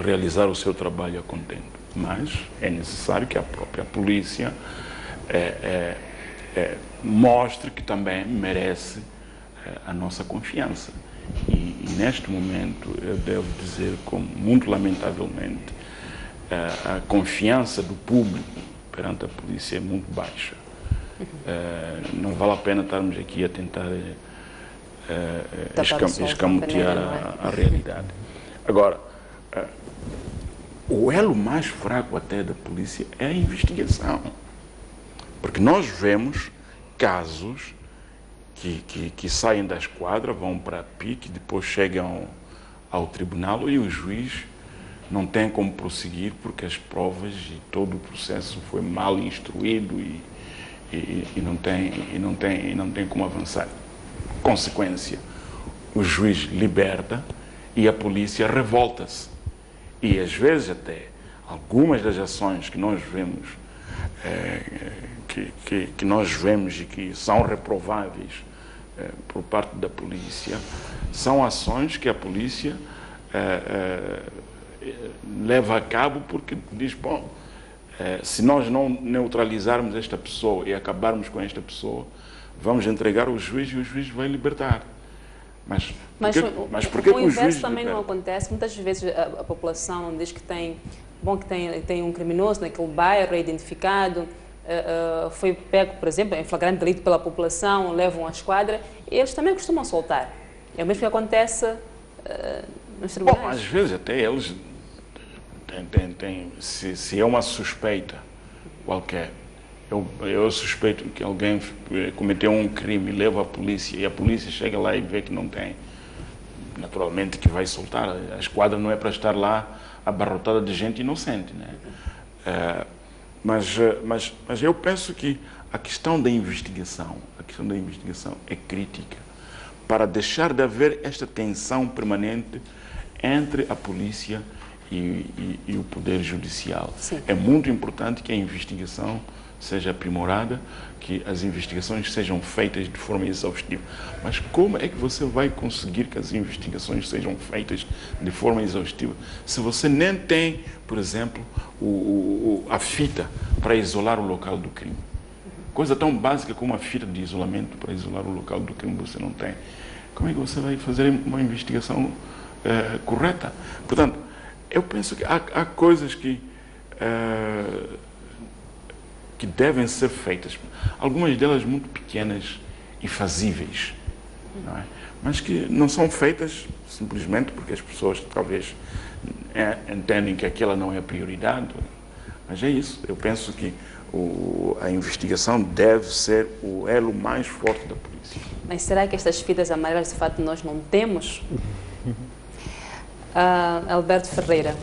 realizar o seu trabalho a contento. Mas é necessário que a própria polícia mostre que também merece a nossa confiança. E neste momento, eu devo dizer, muito lamentavelmente, a confiança do público perante a polícia é muito baixa. Não vale a pena estarmos aqui a tentar escamotear a realidade. Agora, o elo mais fraco até da polícia é a investigação. Porque nós vemos casos que saem da esquadra, vão para a PIC, depois chegam ao tribunal e o juiz não tem como prosseguir porque as provas e todo o processo foi mal instruído e não tem como avançar. Consequência, o juiz liberta e a polícia revolta-se. E às vezes até algumas das ações que nós vemos que nós vemos e que são reprováveis por parte da polícia, são ações que a polícia leva a cabo porque diz, bom, se nós não neutralizarmos esta pessoa e acabarmos com esta pessoa, vamos entregar ao juiz e o juiz vai libertar. Mas por que o o inverso juiz também liberta? não acontece. Muitas vezes a população diz que tem um criminoso naquele bairro, é identificado, foi pego, por exemplo, em flagrante delito pela população, levam à esquadra, e eles também costumam soltar. É o mesmo que acontece nos tribunais. Bom, às vezes até eles se é uma suspeita qualquer, eu suspeito que alguém cometeu um crime, leva à polícia e a polícia chega lá e vê que não tem, naturalmente que vai soltar. A esquadra não é para estar lá abarrotada de gente inocente, né? Mas eu penso que a questão da investigação é crítica para deixar de haver esta tensão permanente entre a polícia e o poder judicial. Sim. É muito importante que a investigação seja aprimorada, que as investigações sejam feitas de forma exaustiva. Mas como é que você vai conseguir que as investigações sejam feitas de forma exaustiva se você nem tem, por exemplo, a fita para isolar o local do crime? Coisa tão básica como a fita de isolamento para isolar o local do crime você não tem. Como é que você vai fazer uma investigação correta? Portanto, eu penso que há coisas que devem ser feitas, algumas delas muito pequenas e fazíveis, não é? Mas que não são feitas simplesmente porque as pessoas talvez entendem que aquela não é a prioridade. Mas é isso, eu penso que a investigação deve ser o elo mais forte da polícia. Mas será que estas fitas amarelas, de fato, nós não temos? Alberto Ferreira,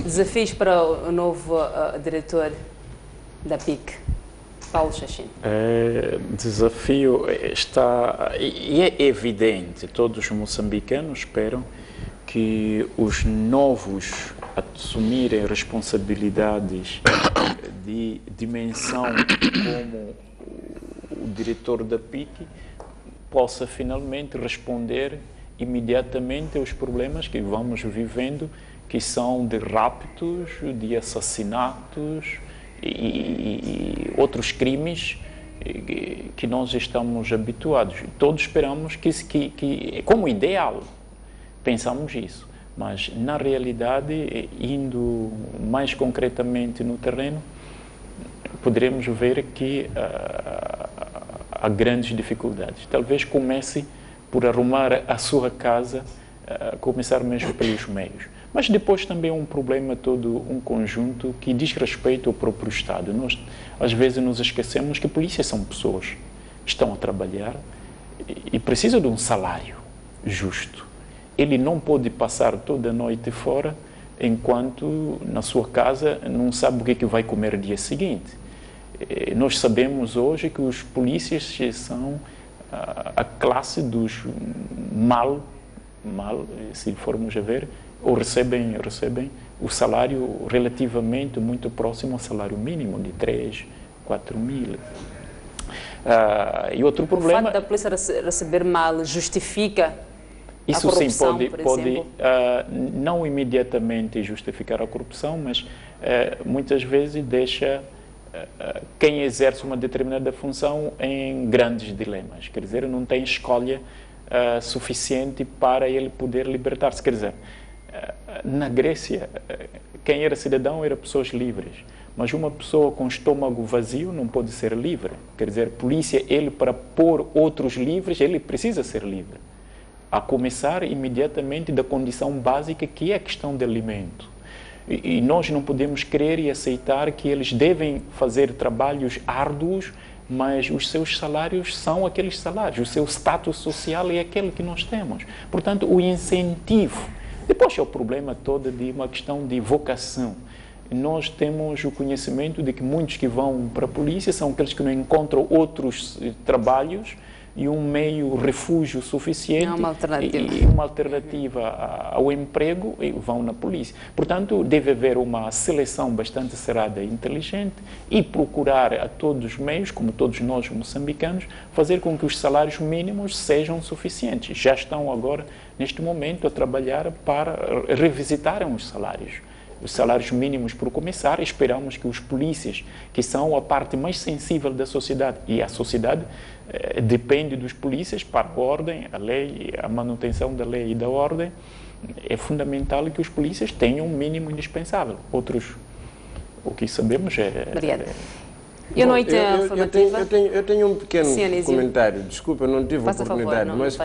desafios para o novo diretor da PIC, Paulo Chachim. Desafio está, e é evidente, todos os moçambicanos esperam que os novos assumirem responsabilidades de dimensão como o diretor da PIC possa finalmente responder imediatamente aos problemas que vamos vivendo, que são de raptos, de assassinatos e outros crimes que nós estamos habituados. Todos esperamos que como ideal, pensamos isso. Mas, na realidade, indo mais concretamente no terreno, poderemos ver que há grandes dificuldades. Talvez comece por arrumar a sua casa, começar mesmo pelos meios. Mas depois também é um problema todo, um conjunto que diz respeito ao próprio Estado. Nós, às vezes, nos esquecemos que polícias são pessoas que estão a trabalhar e precisam de um salário justo. Ele não pode passar toda a noite fora enquanto na sua casa não sabe o que vai comer no dia seguinte. Nós sabemos hoje que os polícias são a classe dos mal, se formos a ver, ou recebem o salário relativamente muito próximo ao salário mínimo, de 3, 4 mil. E outro problema... O fato da polícia receber mal justifica isso a corrupção, sim, pode não imediatamente justificar a corrupção, mas muitas vezes deixa quem exerce uma determinada função em grandes dilemas. Quer dizer, não tem escolha suficiente para ele poder libertar-se. Quer dizer, na Grécia, quem era cidadão era pessoas livres, mas uma pessoa com estômago vazio não pode ser livre. Quer dizer, polícia, ele para pôr outros livres, ele precisa ser livre. A começar imediatamente da condição básica que é a questão de alimento. E nós não podemos crer e aceitar que eles devem fazer trabalhos árduos, mas os seus salários são aqueles salários, o seu status social é aquele que nós temos. Portanto, o incentivo. Depois é o problema todo de uma questão de vocação. Nós temos o conhecimento de que muitos que vão para a polícia são aqueles que não encontram outros trabalhos e um meio refúgio suficiente e uma alternativa ao emprego e vão na polícia. Portanto, deve haver uma seleção bastante cerrada e inteligente e procurar a todos os meios, como todos nós moçambicanos, fazer com que os salários mínimos sejam suficientes. Já estão agora, neste momento, a trabalhar para revisitarem os salários mínimos por começar. Esperamos que os polícias, que são a parte mais sensível da sociedade, e a sociedade depende dos polícias para a ordem, a lei, a manutenção da lei e da ordem, é fundamental que os polícias tenham um mínimo indispensável. Outros, o que sabemos é... Obrigada. E a noite informativa? Eu tenho um pequeno comentário. Desculpa, eu não tive oportunidade, mas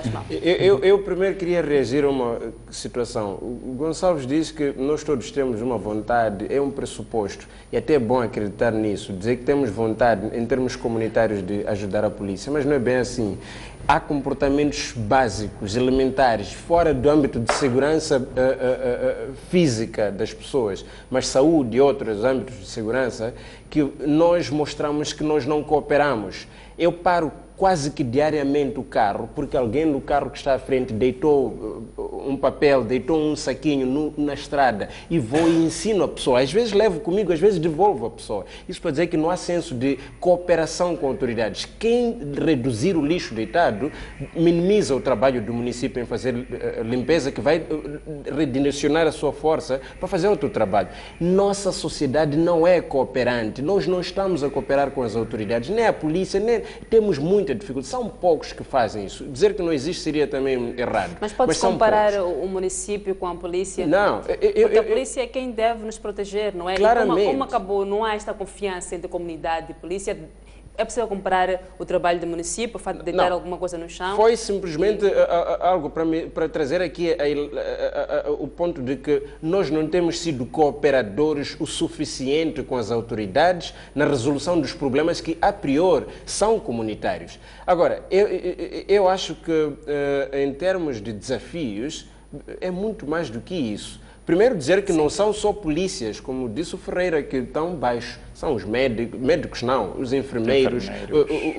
eu primeiro queria reagir a uma situação. O Gonçalves disse que nós todos temos uma vontade, é um pressuposto, e até é bom acreditar nisso, dizer que temos vontade, em termos comunitários, de ajudar a polícia, mas não é bem assim. Há comportamentos básicos, elementares, fora do âmbito de segurança física das pessoas, mas saúde e outros âmbitos de segurança, que nós mostramos que nós não cooperamos. Eu paro quase que diariamente o carro, porque alguém no carro que está à frente deitou um papel, deitou um saquinho na estrada, e vou e ensino a pessoa. Às vezes levo comigo, às vezes devolvo a pessoa. Isso para dizer que não há senso de cooperação com autoridades. Quem reduzir o lixo deitado minimiza o trabalho do município em fazer limpeza, que vai redirecionar a sua força para fazer outro trabalho. Nossa sociedade não é cooperante. Nós não estamos a cooperar com as autoridades, nem a polícia, nem temos muita dificuldade. São poucos que fazem isso. Dizer que não existe seria também errado. Mas pode comparar o município com a polícia? Não. Porque a polícia é quem deve nos proteger, não é? Claramente. E como acabou, não há esta confiança entre a comunidade e a polícia. É possível comparar o trabalho do município, o fato de deitar alguma coisa no chão? Foi simplesmente algo para trazer aqui o ponto de que nós não temos sido cooperadores o suficiente com as autoridades na resolução dos problemas que, a priori, são comunitários. Agora, eu acho que, em termos de desafios, é muito mais do que isso. Primeiro, dizer que não são só polícias, como disse o Ferreira, que estão baixo. São os médicos não, os enfermeiros.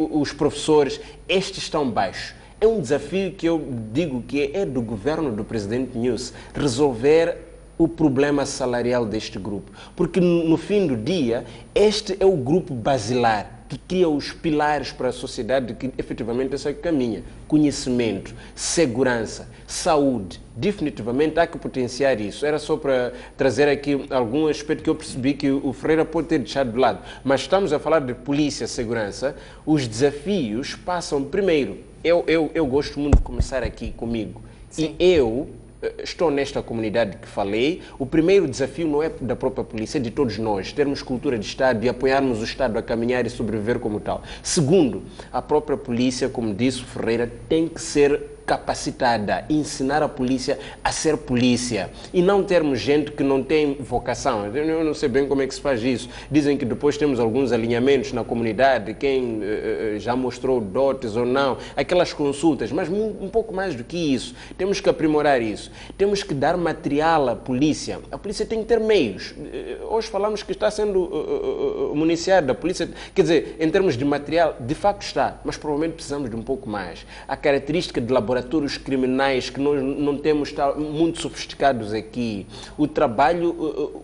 Os professores, estes estão baixos. É um desafio que eu digo que é do governo do presidente Nyusi resolver o problema salarial deste grupo. Porque no fim do dia, este é o grupo basilar que cria os pilares para a sociedade que efetivamente essa caminha. Conhecimento, segurança, saúde, definitivamente há que potenciar isso. Era só para trazer aqui algum aspecto que eu percebi que o Ferreira pode ter deixado de lado. Mas estamos a falar de polícia, segurança, os desafios passam primeiro. Eu gosto muito de começar aqui comigo. Sim. E eu estou nesta comunidade que falei. O primeiro desafio não é da própria polícia, é de todos nós, termos cultura de Estado e apoiarmos o Estado a caminhar e sobreviver como tal. Segundo, a própria polícia, como disse o Ferreira, tem que ser capacitada, ensinar a polícia a ser polícia e não termos gente que não tem vocação. Eu não sei bem como é que se faz isso. Dizem que depois temos alguns alinhamentos na comunidade, quem já mostrou dotes ou não, aquelas consultas, mas um pouco mais do que isso. Temos que aprimorar isso. Temos que dar material à polícia. A polícia tem que ter meios. Hoje falamos que está sendo municiada a polícia, quer dizer, em termos de material, de facto está, mas provavelmente precisamos de um pouco mais. A característica de laboratórios criminais que nós não temos muito sofisticados aqui, o trabalho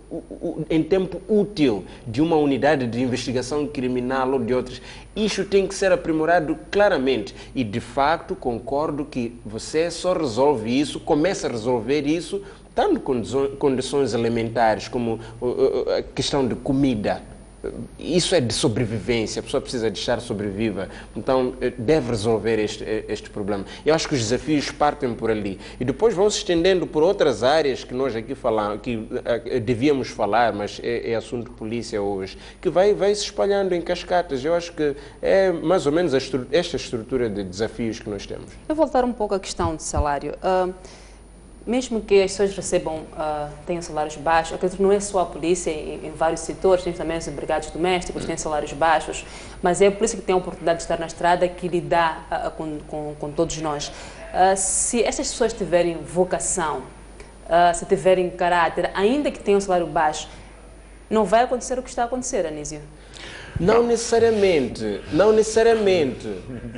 em tempo útil de uma unidade de investigação criminal ou de outras, isso tem que ser aprimorado claramente e de facto concordo que você só resolve isso, começa a resolver isso dando condições elementares como a questão de comida. Isso é de sobrevivência, a pessoa precisa de estar sobreviva, então deve resolver este problema. Eu acho que os desafios partem por ali e depois vão se estendendo por outras áreas que nós aqui falamos, que devíamos falar, mas é assunto de polícia hoje, que vai se espalhando em cascatas. Eu acho que é mais ou menos esta estrutura de desafios que nós temos. Eu vou voltar um pouco à questão de salário. Mesmo que as pessoas recebam, tenham salários baixos, acredito que não é só a polícia, em vários setores, tem também os empregados domésticos, têm salários baixos, mas é a polícia que tem a oportunidade de estar na estrada que lidar com todos nós. Se estas pessoas tiverem vocação, se tiverem caráter, ainda que tenham um salário baixo, não vai acontecer o que está a acontecer, Anísio? Não necessariamente.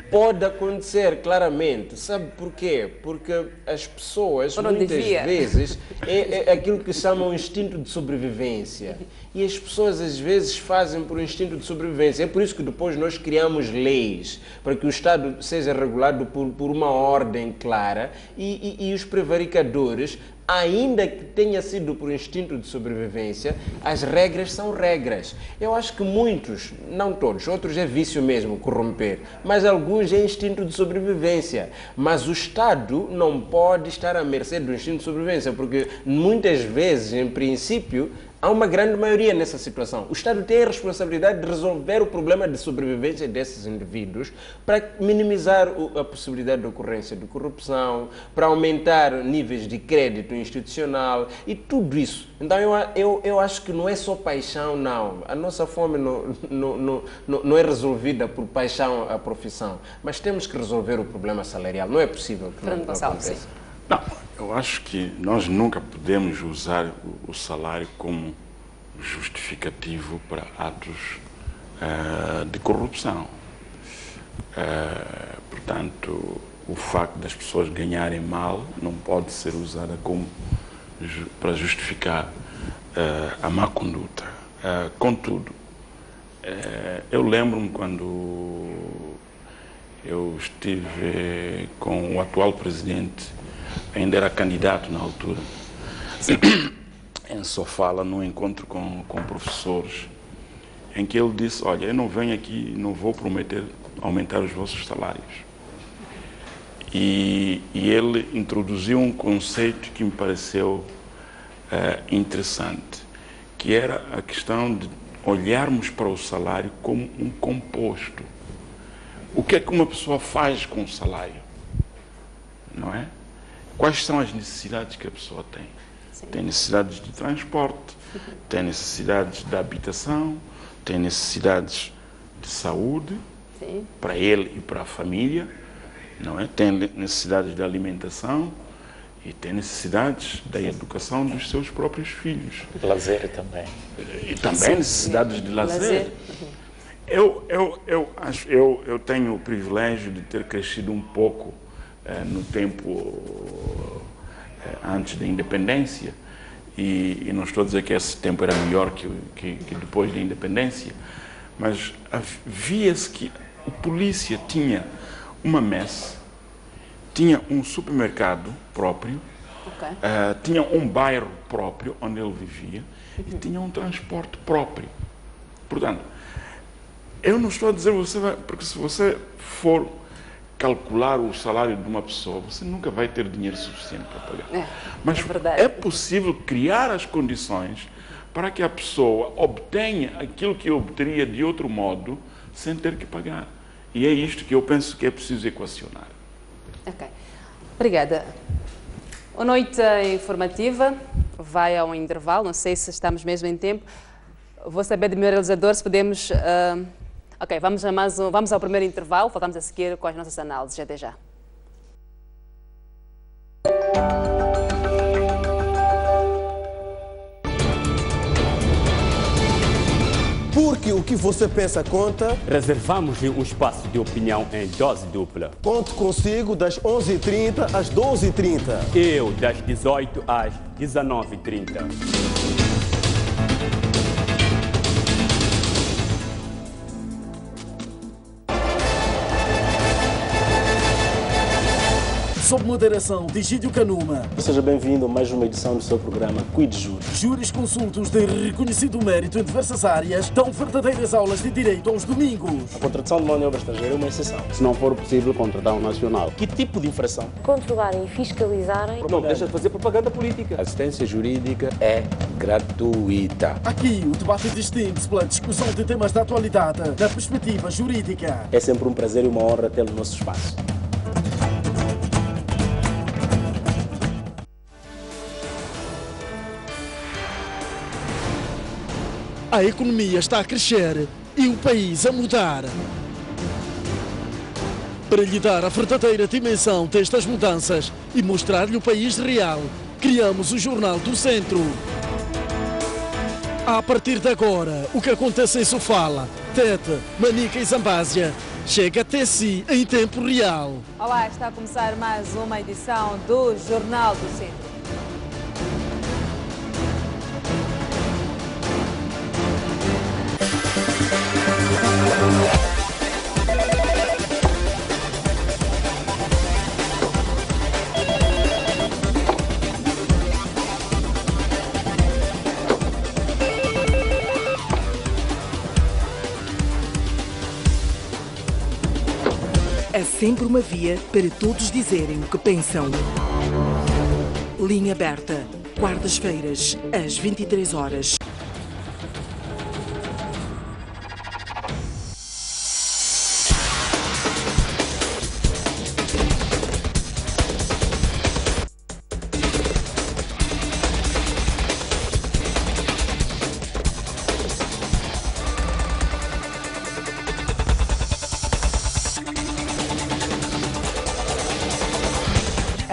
Pode acontecer, claramente. Sabe porquê? Porque as pessoas, muitas vezes, é aquilo que chamam instinto de sobrevivência. E as pessoas, às vezes, fazem por instinto de sobrevivência. É por isso que depois nós criamos leis, para que o Estado seja regulado por uma ordem clara e os prevaricadores, ainda que tenha sido por instinto de sobrevivência, as regras são regras. Eu acho que muitos, não todos, outros é vício mesmo, corromper, mas alguns é instinto de sobrevivência. Mas o Estado não pode estar à mercê do instinto de sobrevivência, porque muitas vezes, em princípio, há uma grande maioria nessa situação. O Estado tem a responsabilidade de resolver o problema de sobrevivência desses indivíduos para minimizar a possibilidade de ocorrência de corrupção, para aumentar níveis de crédito institucional e tudo isso. Então eu acho que não é só paixão, não. A nossa fome não é resolvida por paixão à profissão, mas temos que resolver o problema salarial. Não é possível que não aconteça. Não, eu acho que nós nunca podemos usar o salário como justificativo para atos de corrupção. Portanto, o facto das pessoas ganharem mal não pode ser usado para justificar a má conduta. Contudo, eu lembro-me quando eu estive com o atual presidente, ainda era candidato na altura, em Sofala, num encontro com professores, em que ele disse, olha, eu não venho aqui, não vou prometer aumentar os vossos salários. E ele introduziu um conceito que me pareceu interessante, que era a questão de olharmos para o salário como um composto. O que é que uma pessoa faz com o salário? Não é? Quais são as necessidades que a pessoa tem? Sim. Tem necessidades de transporte, tem necessidades de habitação, tem necessidades de saúde, sim, para ele e para a família, não é? Tem necessidades de alimentação e tem necessidades da educação dos seus próprios filhos. Lazer também. E também necessidades de lazer. Eu tenho o privilégio de ter crescido um pouco no tempo antes da independência, e não estou a dizer que esse tempo era melhor que depois da independência, mas via-se que a polícia tinha uma messe, tinha um supermercado próprio, tinha um bairro próprio onde ele vivia e tinha um transporte próprio. Portanto, eu não estou a dizer porque se você for calcular o salário de uma pessoa, você nunca vai ter dinheiro suficiente para pagar. Mas é possível criar as condições para que a pessoa obtenha aquilo que obteria de outro modo sem ter que pagar. E é isto que eu penso que é preciso equacionar. Ok. Obrigada. A noite informativa vai ao intervalo, não sei se estamos mesmo em tempo. Vou saber do meu realizador se podemos... Ok, vamos ao primeiro intervalo, voltamos a seguir com as nossas análises. Até já. Porque o que você pensa conta. Reservamos-lhe um espaço de opinião em dose dupla. Conto consigo das 11h30 às 12h30. Eu, das 18 às 19h30. Sob moderação de Gídio Canuma. Seja bem-vindo a mais uma edição do seu programa Cuide Júri. Júris consultos de reconhecido mérito em diversas áreas dão verdadeiras aulas de direito aos domingos. A contratação de mão de obra estrangeira é uma exceção. Se não for possível, contratar um nacional. Que tipo de infração? Controlarem e fiscalizarem. Não deixa de fazer propaganda política. A assistência jurídica é gratuita. Aqui o debate distingue-se pela discussão de temas da atualidade da perspectiva jurídica. É sempre um prazer e uma honra tê-lo no nosso espaço. A economia está a crescer e o país a mudar. Para lhe dar a verdadeira dimensão destas mudanças e mostrar-lhe o país real, criamos o Jornal do Centro. A partir de agora, o que acontece em Sofala, Tete, Manica e Zambásia chega até si em tempo real. Olá, está a começar mais uma edição do Jornal do Centro. Há sempre uma via para todos dizerem o que pensam. Linha aberta, quartas-feiras, às 23 horas.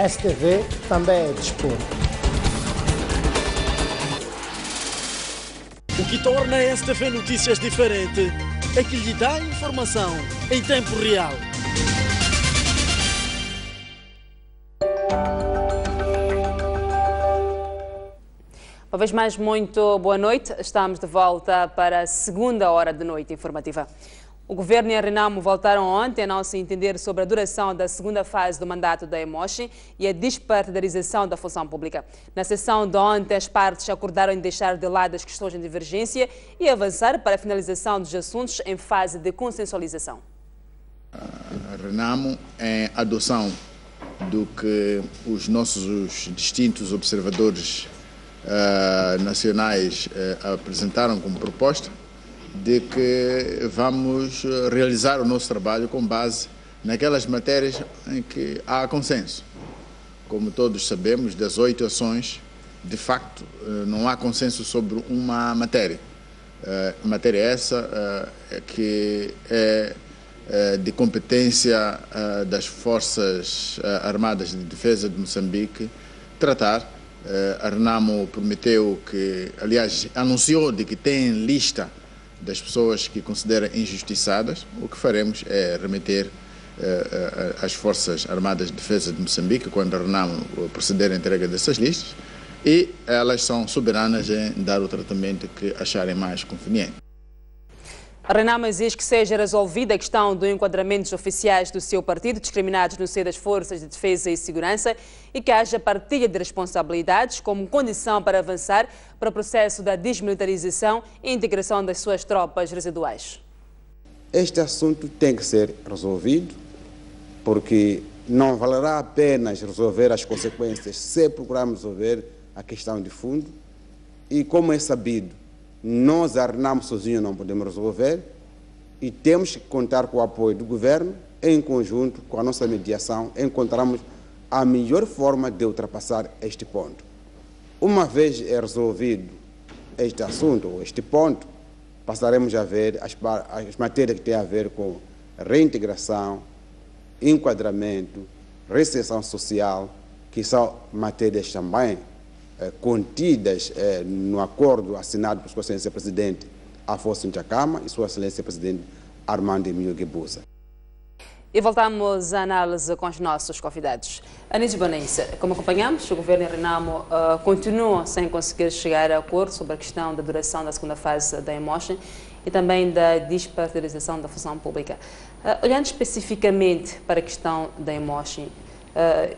STV também é desporto. O que torna a STV Notícias diferente é que lhe dá informação em tempo real. Uma vez mais, muito boa noite. Estamos de volta para a segunda hora de noite informativa. O governo e a Renamo voltaram ontem a não se entender sobre a duração da segunda fase do mandato da EMOSHI e a despartidarização da função pública. Na sessão de ontem, as partes acordaram em deixar de lado as questões de divergência e avançar para a finalização dos assuntos em fase de consensualização. A Renamo, em adoção do que os nossos distintos observadores nacionais apresentaram como proposta, de que vamos realizar o nosso trabalho com base naquelas matérias em que há consenso. Como todos sabemos, das 8 ações, de facto, não há consenso sobre uma matéria. Matéria essa que é de competência das Forças Armadas de Defesa de Moçambique tratar. A Renamo prometeu que, aliás, anunciou de que tem lista das pessoas que considera injustiçadas. O que faremos é remeter às Forças Armadas de Defesa de Moçambique, quando a Renamo proceder à entrega dessas listas, e elas são soberanas em dar o tratamento que acharem mais conveniente. A Renamo exige que seja resolvida a questão do enquadramento dos oficiais do seu partido discriminados no seio das Forças de Defesa e Segurança e que haja partilha de responsabilidades como condição para avançar para o processo da desmilitarização e integração das suas tropas residuais. Este assunto tem que ser resolvido, porque não valerá apenas resolver as consequências se procurarmos resolver a questão de fundo. E como é sabido, nós, a Renamo, sozinhos não podemos resolver e temos que contar com o apoio do governo. Em conjunto com a nossa mediação, encontramos a melhor forma de ultrapassar este ponto. Uma vez resolvido este assunto, ou este ponto, passaremos a ver as matérias que têm a ver com reintegração, enquadramento, reinserção social, que são matérias também contidas no acordo assinado por Sua Excelência Presidente Afonso Ntjacama e Sua Excelência Presidente Armando Emílio Guebuza. E voltamos à análise com os nossos convidados. Anísio Bonense, como acompanhamos, o governo de Renamo continua sem conseguir chegar a acordo sobre a questão da duração da segunda fase da Emotion e também da despartidarização da função pública. Olhando especificamente para a questão da Emotion,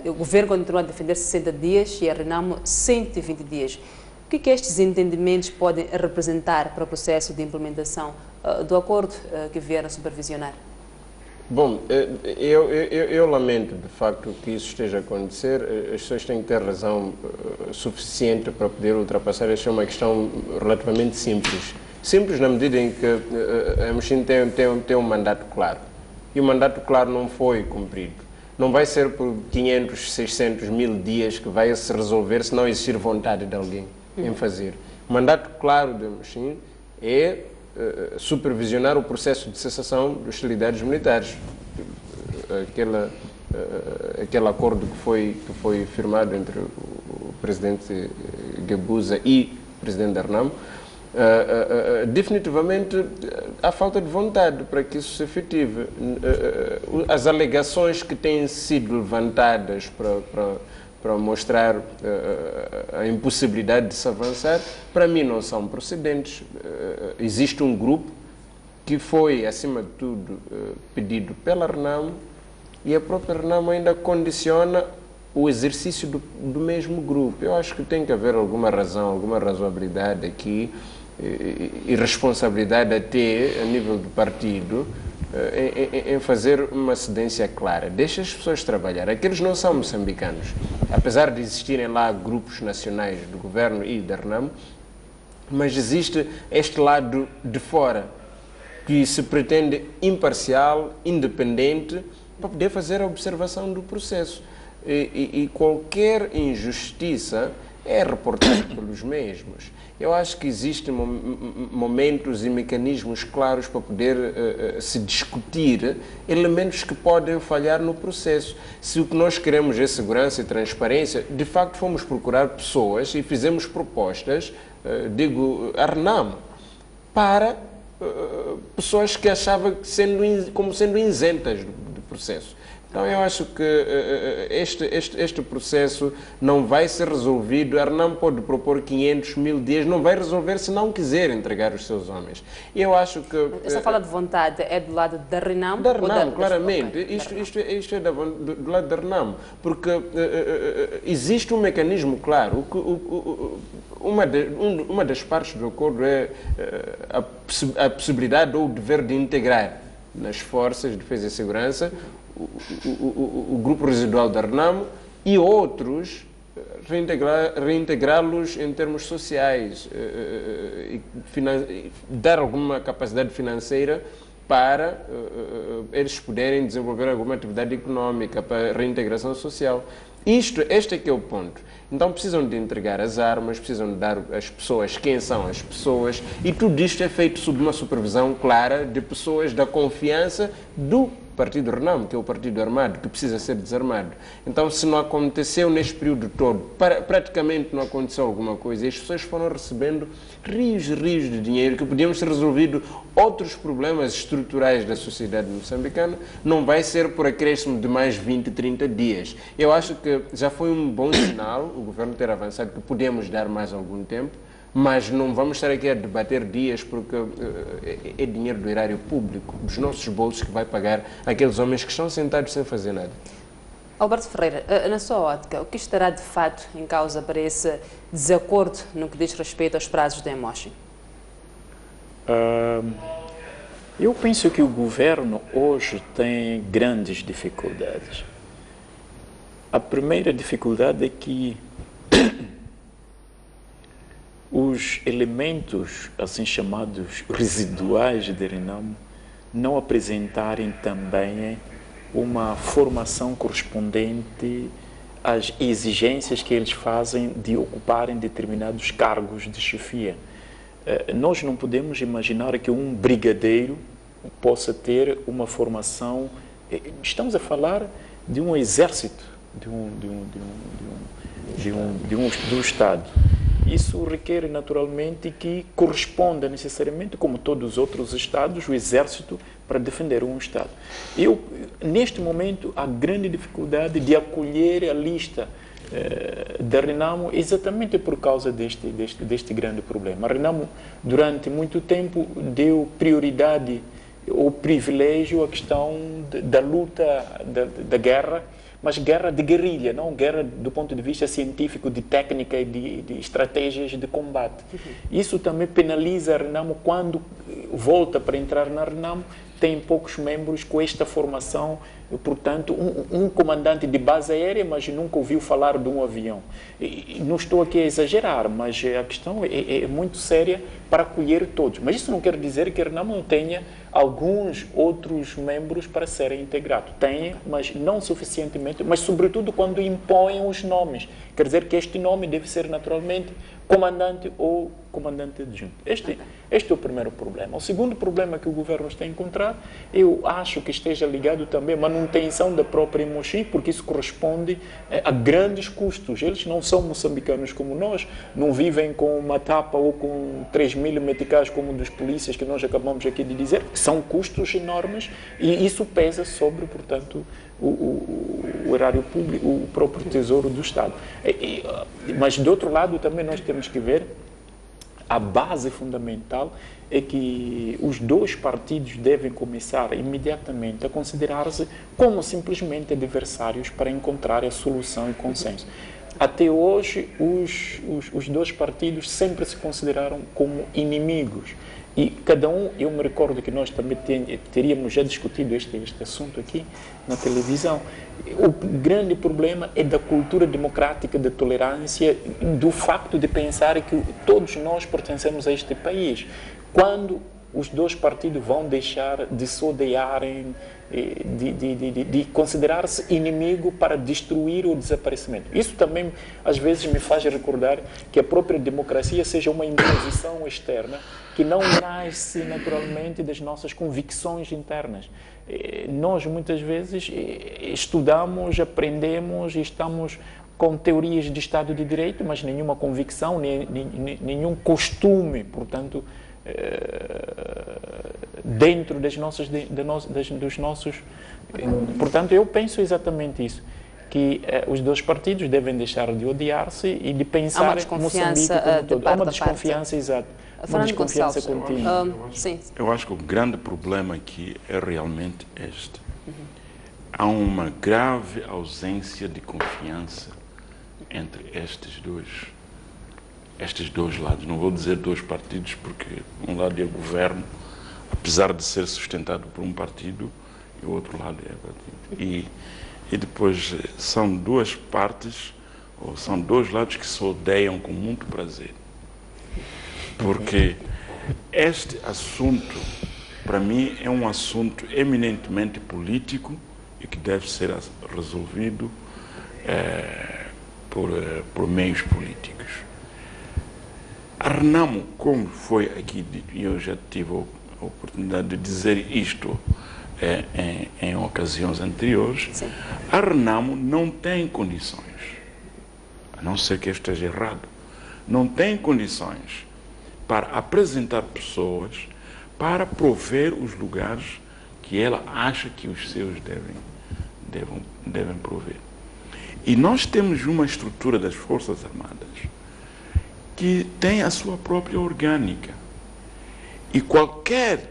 o governo continua a defender 60 dias e a Renamo 120 dias. O que estes entendimentos podem representar para o processo de implementação do acordo que vieram supervisionar? Bom, eu lamento de facto que isso esteja a acontecer. As pessoas têm que ter razão suficiente para poder ultrapassar. Esta é uma questão relativamente simples. Simples na medida em que a Emotion tem um mandato claro. E o mandato claro não foi cumprido. Não vai ser por 500, 600, 1000 dias que vai se resolver se não existir vontade de alguém em fazer. O mandato claro da Emotion é supervisionar o processo de cessação de hostilidades militares. Aquele acordo que foi firmado entre o presidente Guebuza e o presidente da Renamo, definitivamente há falta de vontade para que isso se efetive. As alegações que têm sido levantadas para mostrar a impossibilidade de se avançar, para mim não são procedentes. Existe um grupo que foi, acima de tudo, pedido pela Renamo e a própria Renamo ainda condiciona o exercício do mesmo grupo. Eu acho que tem que haver alguma razão, alguma razoabilidade aqui e responsabilidade até a nível do partido em fazer uma cedência clara. Deixa as pessoas trabalhar. Aqueles não são moçambicanos. Apesar de existirem lá grupos nacionais do governo e da Renamo, mas existe este lado de fora, que se pretende imparcial, independente, para poder fazer a observação do processo. E qualquer injustiça é reportada pelos mesmos. Eu acho que existem momentos e mecanismos claros para poder se discutir elementos que podem falhar no processo. Se o que nós queremos é segurança e transparência, de facto fomos procurar pessoas e fizemos propostas, a Renamo, para pessoas que achavam como sendo isentas do processo. Então eu acho que este processo não vai ser resolvido. A Renamo pode propor 500, 1000 dias, não vai resolver se não quiser entregar os seus homens. E eu acho que... Essa fala de vontade é do lado da Renamo? Da Renamo, claramente. Isto é do lado da Renamo, porque existe um mecanismo claro. Uma das partes do acordo é a possibilidade ou o dever de integrar nas forças de defesa e segurança o grupo residual da Renamo e outros reintegrá-los em termos sociais, dar alguma capacidade financeira para eles poderem desenvolver alguma atividade económica para reintegração social. Este é que é o ponto. Então precisam de entregar as armas, precisam de dar às pessoas quem são as pessoas, e tudo isto é feito sob uma supervisão clara de pessoas da confiança do Partido Renamo, que é o partido armado, que precisa ser desarmado. Então, se não aconteceu neste período todo, praticamente não aconteceu alguma coisa, e as pessoas foram recebendo rios e rios de dinheiro que podíamos ter resolvido outros problemas estruturais da sociedade moçambicana, não vai ser por acréscimo de mais 20, 30 dias. Eu acho que já foi um bom sinal o governo ter avançado, que podemos dar mais algum tempo, Mas não vamos estar aqui a debater dias porque é dinheiro do erário público, dos nossos bolsos, que vai pagar aqueles homens que estão sentados sem fazer nada. Alberto Ferreira, na sua ótica, o que estará de fato em causa para esse desacordo no que diz respeito aos prazos da Emoshi? Eu penso que o governo hoje tem grandes dificuldades. A primeira dificuldade é que os elementos, assim chamados residuais de Renamo, não apresentarem também uma formação correspondente às exigências que eles fazem de ocuparem determinados cargos de chefia. Nós não podemos imaginar que um brigadeiro possa ter uma formação. Estamos a falar de um exército do Estado. Isso requer naturalmente que corresponda necessariamente, como todos os outros Estados, o exército para defender um Estado. Neste momento, há grande dificuldade de acolher a lista da Renamo exatamente por causa deste grande problema. A Renamo, durante muito tempo, deu prioridade ou privilégio à questão da luta, da guerra, mas guerra de guerrilha, não guerra do ponto de vista científico, de técnica e de estratégias de combate. Isso também penaliza a Renamo quando volta para entrar na Renamo, tem poucos membros com esta formação, portanto, um comandante de base aérea, mas nunca ouviu falar de um avião. Não estou aqui a exagerar, mas a questão é muito séria para acolher todos. Mas isso não quer dizer que a Renamo não tenha alguns outros membros para serem integrados. Tem, mas não suficientemente, mas sobretudo quando impõem os nomes. Quer dizer que este nome deve ser naturalmente comandante ou comandante adjunto. Este é o primeiro problema. O segundo problema que o governo está a encontrar, eu acho que esteja ligado também à manutenção da própria Emoshi, porque isso corresponde a grandes custos. Eles não são moçambicanos como nós, não vivem com uma tapa ou com 3.000 meticais como dos polícias que nós acabamos aqui de dizer. São custos enormes e isso pesa sobre, portanto, o erário público, o próprio tesouro do Estado. Mas, de outro lado, também nós temos que ver a base fundamental é que os dois partidos devem começar imediatamente a considerar-se como simplesmente adversários para encontrar a solução e consenso. Até hoje, os dois partidos sempre se consideraram como inimigos. E cada um, eu me recordo que nós também teríamos já discutido este assunto aqui na televisão. O grande problema é da cultura democrática, da tolerância, do facto de pensar que todos nós pertencemos a este país. Quando os dois partidos vão deixar de se odiarem, de considerar-se inimigo para destruir o desaparecimento. Isso também, às vezes, me faz recordar que a própria democracia seja uma imposição externa que não nasce naturalmente das nossas convicções internas. Nós, muitas vezes, estudamos, aprendemos e estamos com teorias de Estado de Direito, mas nenhuma convicção, nenhum costume, portanto, dentro dos nossos... Portanto, eu penso exatamente isso, que os dois partidos devem deixar de odiar-se e de pensar em Moçambique como todo. Há uma desconfiança, exato. Uma desconfiança contínua. Eu acho que o grande problema aqui é realmente este. Há uma grave ausência de confiança entre estes dois lados. Não vou dizer dois partidos, porque um lado é o governo, apesar de ser sustentado por um partido, e o outro lado é o partido. E depois são duas partes, ou são dois lados que se odeiam com muito prazer. Porque este assunto, para mim, é um assunto eminentemente político e que deve ser resolvido por meios políticos. A Renamo, como foi aqui dito, e eu já tive a oportunidade de dizer isto em ocasiões anteriores, sim, a Renamo não tem condições, a não ser que eu esteja errado, não tem condições para apresentar pessoas para prover os lugares que ela acha que os seus devem prover. E nós temos uma estrutura das Forças Armadas que tem a sua própria orgânica. E qualquer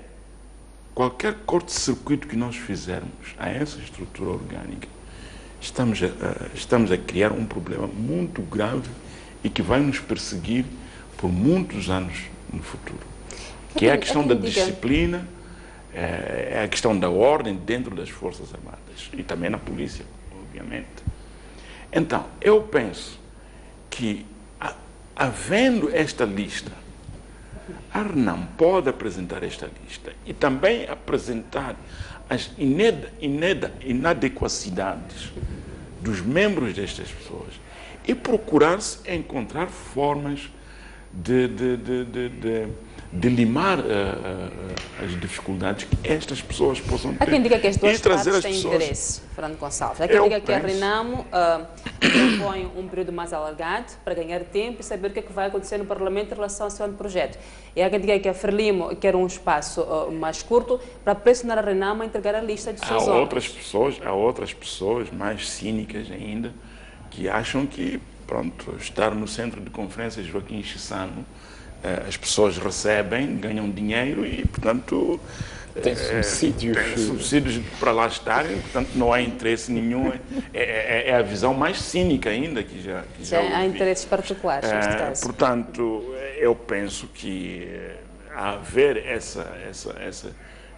corte-circuito que nós fizermos a essa estrutura orgânica, estamos a criar um problema muito grave e que vai nos perseguir por muitos anos no futuro. Que é a questão da disciplina, é a questão da ordem dentro das Forças Armadas e também na polícia, obviamente. Então, eu penso que, havendo esta lista, a RENAM pode apresentar esta lista e também apresentar as inadequacidades dos membros destas pessoas e procurar-se encontrar formas de limar as dificuldades que estas pessoas possam ter. Há quem diga que as duas partes têm pessoas... interesse, Fernando Gonçalves. Há quem diga que a RENAM propõe um período mais alargado para ganhar tempo e saber o que é que vai acontecer no Parlamento em relação ao seu projeto. E há quem diga que a Frelimo quer um espaço mais curto para pressionar a RENAM a entregar a lista de seus homens. Há outras pessoas mais cínicas ainda que acham que, pronto, estar no centro de conferências Joaquim Chissano, as pessoas recebem, ganham dinheiro e, portanto, tem subsídios para lá estarem, portanto, não há interesse nenhum. É a visão mais cínica ainda que já há interesses particulares, neste caso. Portanto, eu penso que haver essa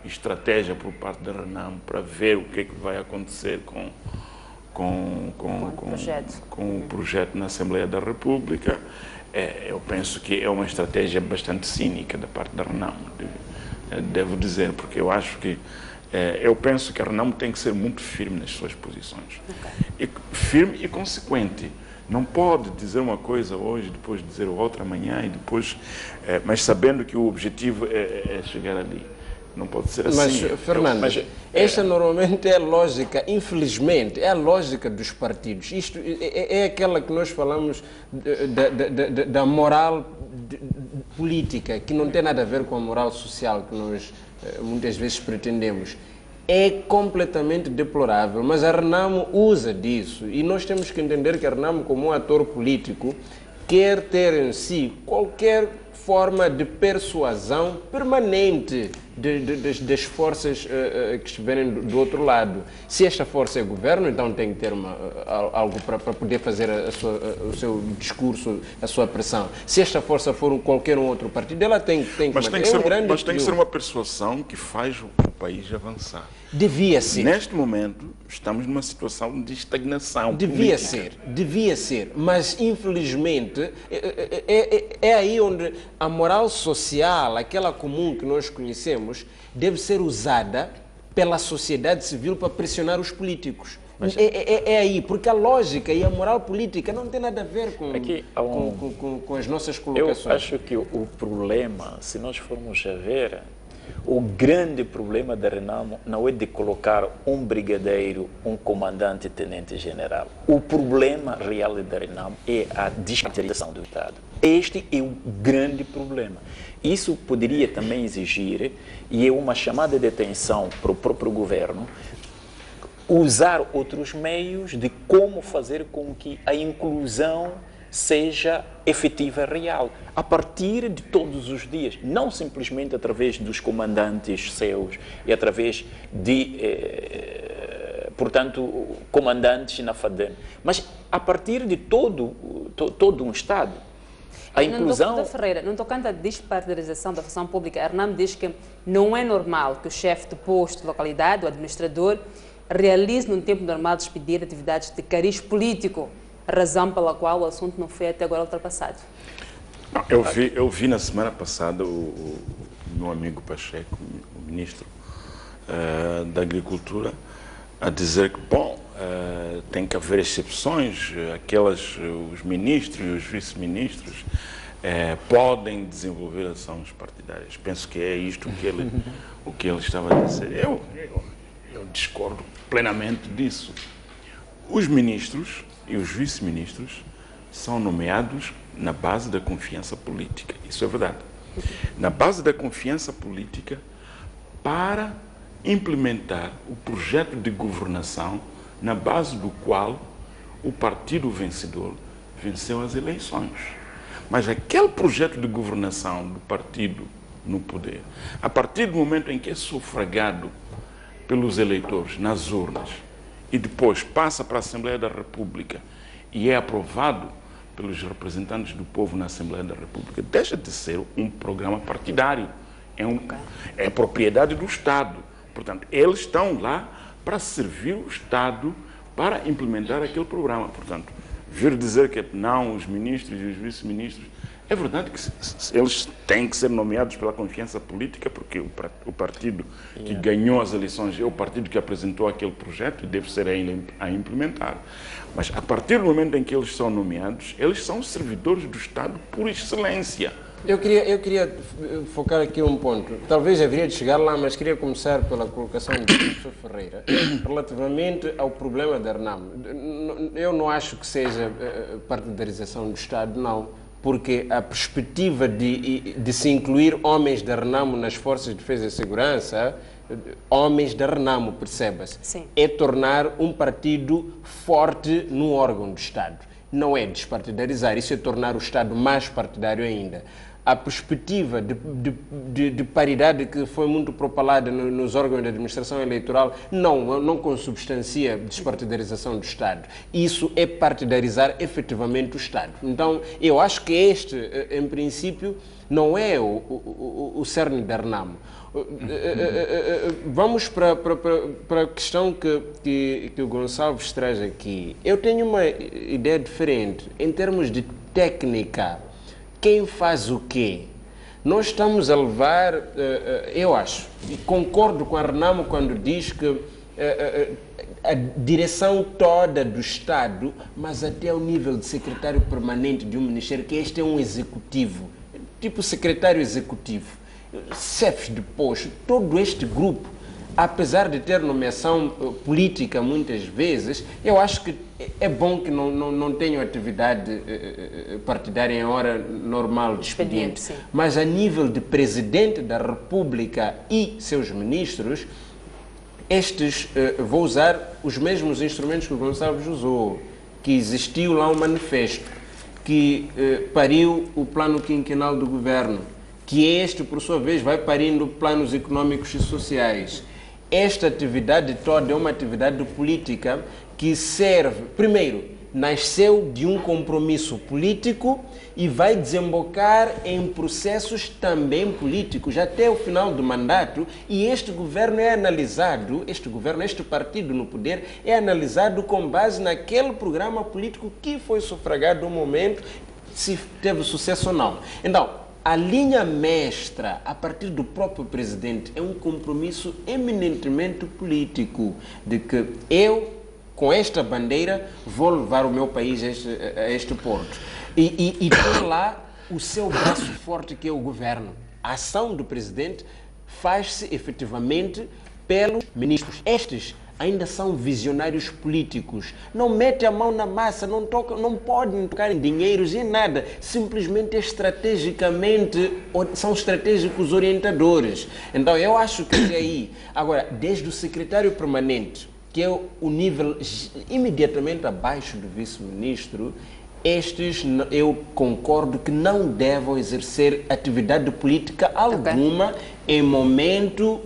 estratégia por parte da RENAM para ver o que é que vai acontecer com o projeto na Assembleia da República, eu penso que é uma estratégia bastante cínica da parte da RENAM, devo dizer, porque eu acho que eu penso que a RENAM tem que ser muito firme nas suas posições. Firme e consequente. Não pode dizer uma coisa hoje, depois dizer outra amanhã, e depois, mas sabendo que o objetivo é chegar ali. Não pode ser assim. Mas, Fernando, esta normalmente é a lógica, infelizmente, é a lógica dos partidos. Isto é aquela que nós falamos da moral política, que não tem nada a ver com a moral social que nós muitas vezes pretendemos. É completamente deplorável, mas a RENAM usa disso. E nós temos que entender que a RENAM, como um ator político, quer ter em si qualquer forma de persuasão permanente das forças que estiverem do outro lado. Se esta força é governo, então tem que ter algo para poder fazer o seu discurso, a sua pressão. Se esta força for qualquer outro partido, ela tem que mas tem que ser uma persuasão que faz o país avançar. Devia ser. Neste momento, estamos numa situação de estagnação política. Devia ser, mas infelizmente é aí onde a moral social, aquela comum que nós conhecemos, deve ser usada pela sociedade civil para pressionar os políticos. É aí, porque a lógica e a moral política não tem nada a ver com as nossas colocações. Eu acho que o problema, se nós formos a ver, o grande problema da RENAM não é de colocar um brigadeiro, um comandante e tenente-general. O problema real da RENAM é a descaracterização do Estado. Este é o grande problema. Isso poderia também exigir, e é uma chamada de atenção para o próprio governo, usar outros meios de como fazer com que a inclusão seja efetiva e real, a partir de todos os dias, não simplesmente através dos comandantes seus e através de, portanto, comandantes na FADEM, mas a partir de todo um Estado. A inclusão... Dr. Ferreira, no tocante à despartidarização da função pública, a RENAM diz que não é normal que o chefe de posto de localidade, o administrador, realize num tempo normal de expediente atividades de cariz político, razão pela qual o assunto não foi até agora ultrapassado. Eu vi na semana passada o meu amigo Pacheco, o ministro da Agricultura, a dizer que, bom, tem que haver exceções, os ministros e os vice-ministros podem desenvolver ações partidárias. Penso que é isto o que ele estava a dizer. Eu discordo plenamente disso. Os ministros e os vice-ministros são nomeados na base da confiança política. Isso é verdade. Na base da confiança política para implementar o projeto de governação na base do qual o partido vencedor venceu as eleições. Mas aquele projeto de governação do partido no poder, a partir do momento em que é sufragado pelos eleitores nas urnas e depois passa para a Assembleia da República e é aprovado pelos representantes do povo na Assembleia da República, deixa de ser um programa partidário, é propriedade do Estado. Portanto, eles estão lá para servir o Estado para implementar aquele programa. Portanto, vir dizer que não, os ministros e os vice-ministros, é verdade que eles têm que ser nomeados pela confiança política, porque o partido que ganhou as eleições é o partido que apresentou aquele projeto e deve ser a implementar. Mas a partir do momento em que eles são nomeados, eles são servidores do Estado por excelência. Eu queria focar aqui um ponto. Talvez haveria de chegar lá, mas queria começar pela colocação do professor Ferreira relativamente ao problema da RENAMO. Eu não acho que seja partidarização do Estado, não, porque a perspectiva de se incluir homens da RENAMO nas Forças de Defesa e Segurança, homens da RENAMO, perceba-se, é tornar um partido forte no órgão do Estado. Não é despartidarizar, isso é tornar o Estado mais partidário ainda. A perspectiva de paridade que foi muito propalada nos órgãos de administração eleitoral não consubstancia despartidarização do Estado. Isso é partidarizar efetivamente o Estado. Então, eu acho que este, em princípio, não é o cerne da RENAMO. Vamos para a questão que o Gonçalves traz aqui. Eu tenho uma ideia diferente. Em termos de técnica, quem faz o quê? Nós estamos a levar, eu acho, e concordo com a RENAMO quando diz que a direção toda do Estado, mas até ao nível de secretário permanente de um ministério, que este é um executivo, tipo secretário executivo, chefes de posto, todo este grupo, apesar de ter nomeação política muitas vezes, eu acho que é bom que não tenham atividade partidária em hora normal de expediente. Mas a nível de Presidente da República e seus ministros, estes, vou usar os mesmos instrumentos que o Gonçalves usou, que existiu lá um manifesto, que pariu o plano quinquenal do governo, que este, por sua vez, vai parindo planos econômicos e sociais. Esta atividade toda é uma atividade política que serve, primeiro, nasceu de um compromisso político e vai desembocar em processos também políticos até o final do mandato, e este governo é analisado, este partido no poder é analisado com base naquele programa político que foi sufragado no momento, se teve sucesso ou não. Então, a linha mestra, a partir do próprio presidente, é um compromisso eminentemente político, de que eu, com esta bandeira, vou levar o meu país a este porto. E tem lá o seu braço forte, que é o governo. A ação do presidente faz-se efetivamente pelos ministros. Estes ainda são visionários políticos. Não metem a mão na massa, não podem tocar em dinheiros e nada. Simplesmente estrategicamente são estratégicos orientadores. Então eu acho que é aí. Agora, desde o secretário permanente, que é o nível imediatamente abaixo do vice-ministro, estes, eu concordo que não devem exercer atividade política alguma em momento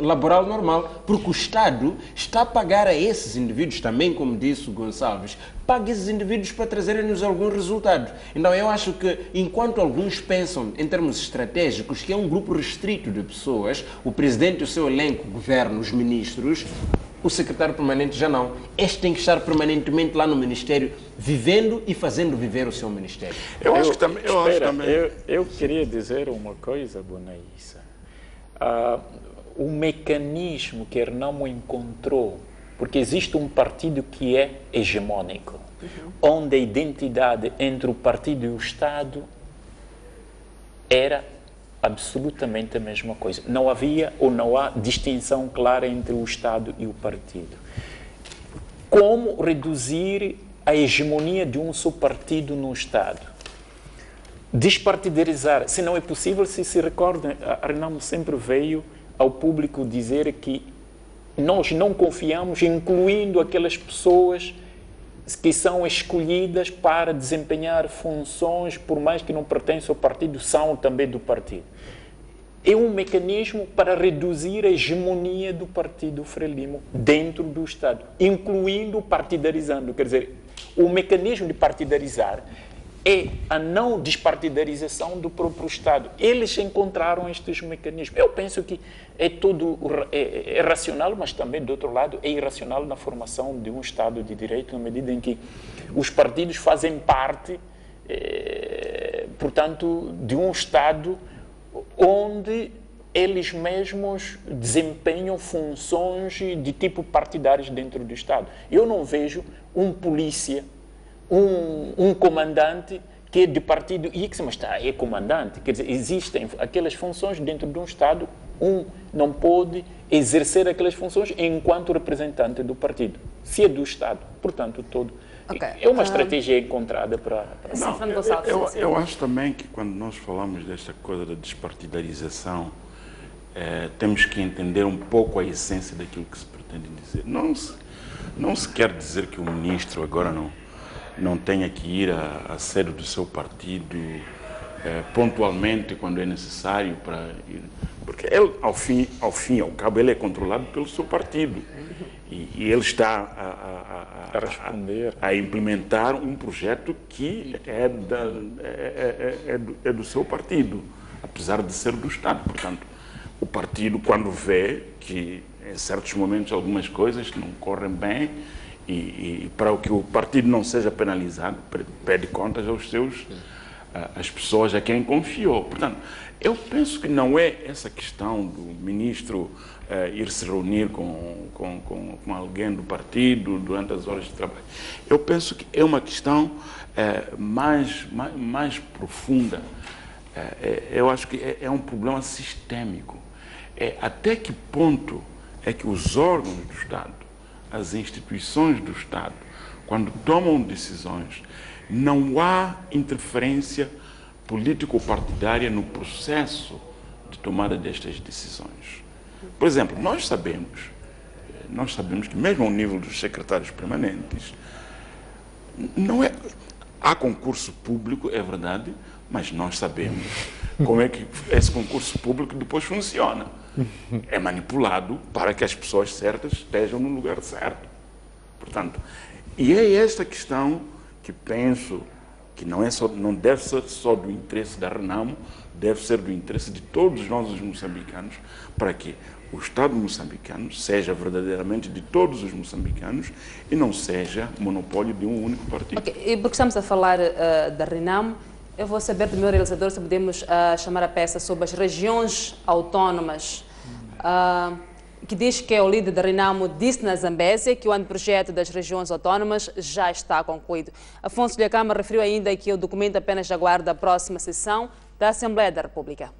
laboral normal, porque o Estado está a pagar a esses indivíduos também, como disse o Gonçalves, paga esses indivíduos para trazerem-nos alguns resultados. Então eu acho que, enquanto alguns pensam em termos estratégicos, que é um grupo restrito de pessoas, o presidente e o seu elenco, o governo, os ministros, o secretário permanente já não. Este tem que estar permanentemente lá no Ministério, vivendo e fazendo viver o seu Ministério. Eu queria dizer uma coisa, Bonaíssa. O mecanismo que a RENAMO encontrou, porque existe um partido que é hegemônico, onde a identidade entre o partido e o Estado era absolutamente a mesma coisa. Não havia ou não há distinção clara entre o Estado e o partido. Como reduzir a hegemonia de um só partido no Estado? Despartidarizar, se não é possível, se recordem, a RENAMO sempre veio ao público dizer que nós não confiamos, incluindo aquelas pessoas que são escolhidas para desempenhar funções, por mais que não pertençam ao partido, são também do partido. É um mecanismo para reduzir a hegemonia do partido Frelimo dentro do Estado, incluindo partidarizando. Quer dizer, o mecanismo de partidarizar é a não despartidarização do próprio Estado. Eles encontraram estes mecanismos. Eu penso que é tudo é racional, mas também, do outro lado, é irracional na formação de um Estado de Direito, na medida em que os partidos fazem parte, portanto, de um Estado onde eles mesmos desempenham funções de tipo partidários dentro do Estado. Eu não vejo um polícia, um comandante que é de partido X, mas é comandante. Quer dizer, existem aquelas funções dentro de um Estado, não pode exercer aquelas funções enquanto representante do partido, se é do Estado, portanto, todo. Okay. É uma estratégia encontrada para... Não, eu acho também que quando nós falamos desta coisa da despartidarização, temos que entender um pouco a essência daquilo que se pretende dizer. Não se quer dizer que o ministro agora não tenha que ir à sede do seu partido pontualmente quando é necessário para ir, porque ele, ao fim e ao cabo, ele é controlado pelo seu partido e ele está a implementar um projeto que é do seu partido, apesar de ser do Estado. Portanto, o partido, quando vê que em certos momentos algumas coisas não correm bem, e para que o partido não seja penalizado, pede contas às pessoas a quem confiou. Portanto, eu penso que não é essa questão do ministro ir se reunir com alguém do partido durante as horas de trabalho. Eu penso que é uma questão mais profunda. Eu acho que é um problema sistêmico. Até que ponto é que os órgãos do Estado, as instituições do Estado, quando tomam decisões, não há interferência político-partidária no processo de tomada destas decisões. Por exemplo, nós sabemos que mesmo ao nível dos secretários permanentes, há concurso público, é verdade, mas nós sabemos como é que esse concurso público depois funciona. É manipulado para que as pessoas certas estejam no lugar certo. Portanto, e é esta questão que penso que não deve ser só do interesse da Renamo, deve ser do interesse de todos nós os moçambicanos, para que o Estado moçambicano seja verdadeiramente de todos os moçambicanos e não seja monopólio de um único partido. Okay. E porque estamos a falar da Renamo, eu vou saber do meu realizador se podemos chamar a peça sobre as regiões autónomas, que diz que o líder da Renamo disse na Zambésia que o anteprojeto das regiões autónomas já está concluído. Afonso Djakama referiu ainda que o documento apenas aguarda a próxima sessão da Assembleia da República.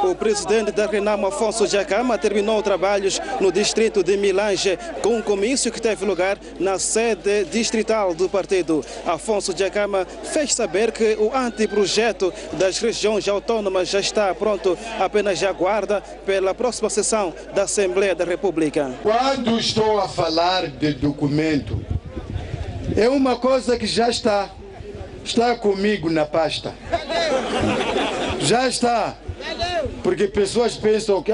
O presidente da Renamo, Afonso Djakama, terminou trabalhos no distrito de Milange com um comício que teve lugar na sede distrital do partido. Afonso Djakama fez saber que o anteprojeto das regiões autónomas já está pronto, apenas aguarda pela próxima sessão da Assembleia da República. Quando estou a falar de documento, é uma coisa que já está comigo na pasta. Já está. Porque pessoas pensam que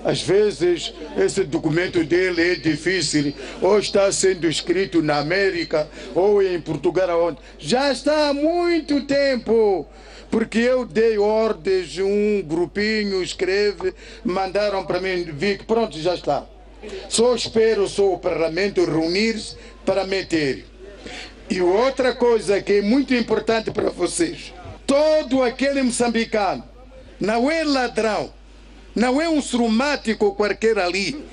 às vezes esse documento dele é difícil, ou está sendo escrito na América, ou em Portugal, onde. Já está há muito tempo, porque eu dei ordens, um grupinho escreve, mandaram para mim, vi que pronto, já está. Só espero o Parlamento reunir-se para meter. E outra coisa que é muito importante para vocês, todo aquele moçambicano, não é ladrão, não é um surumático qualquer ali.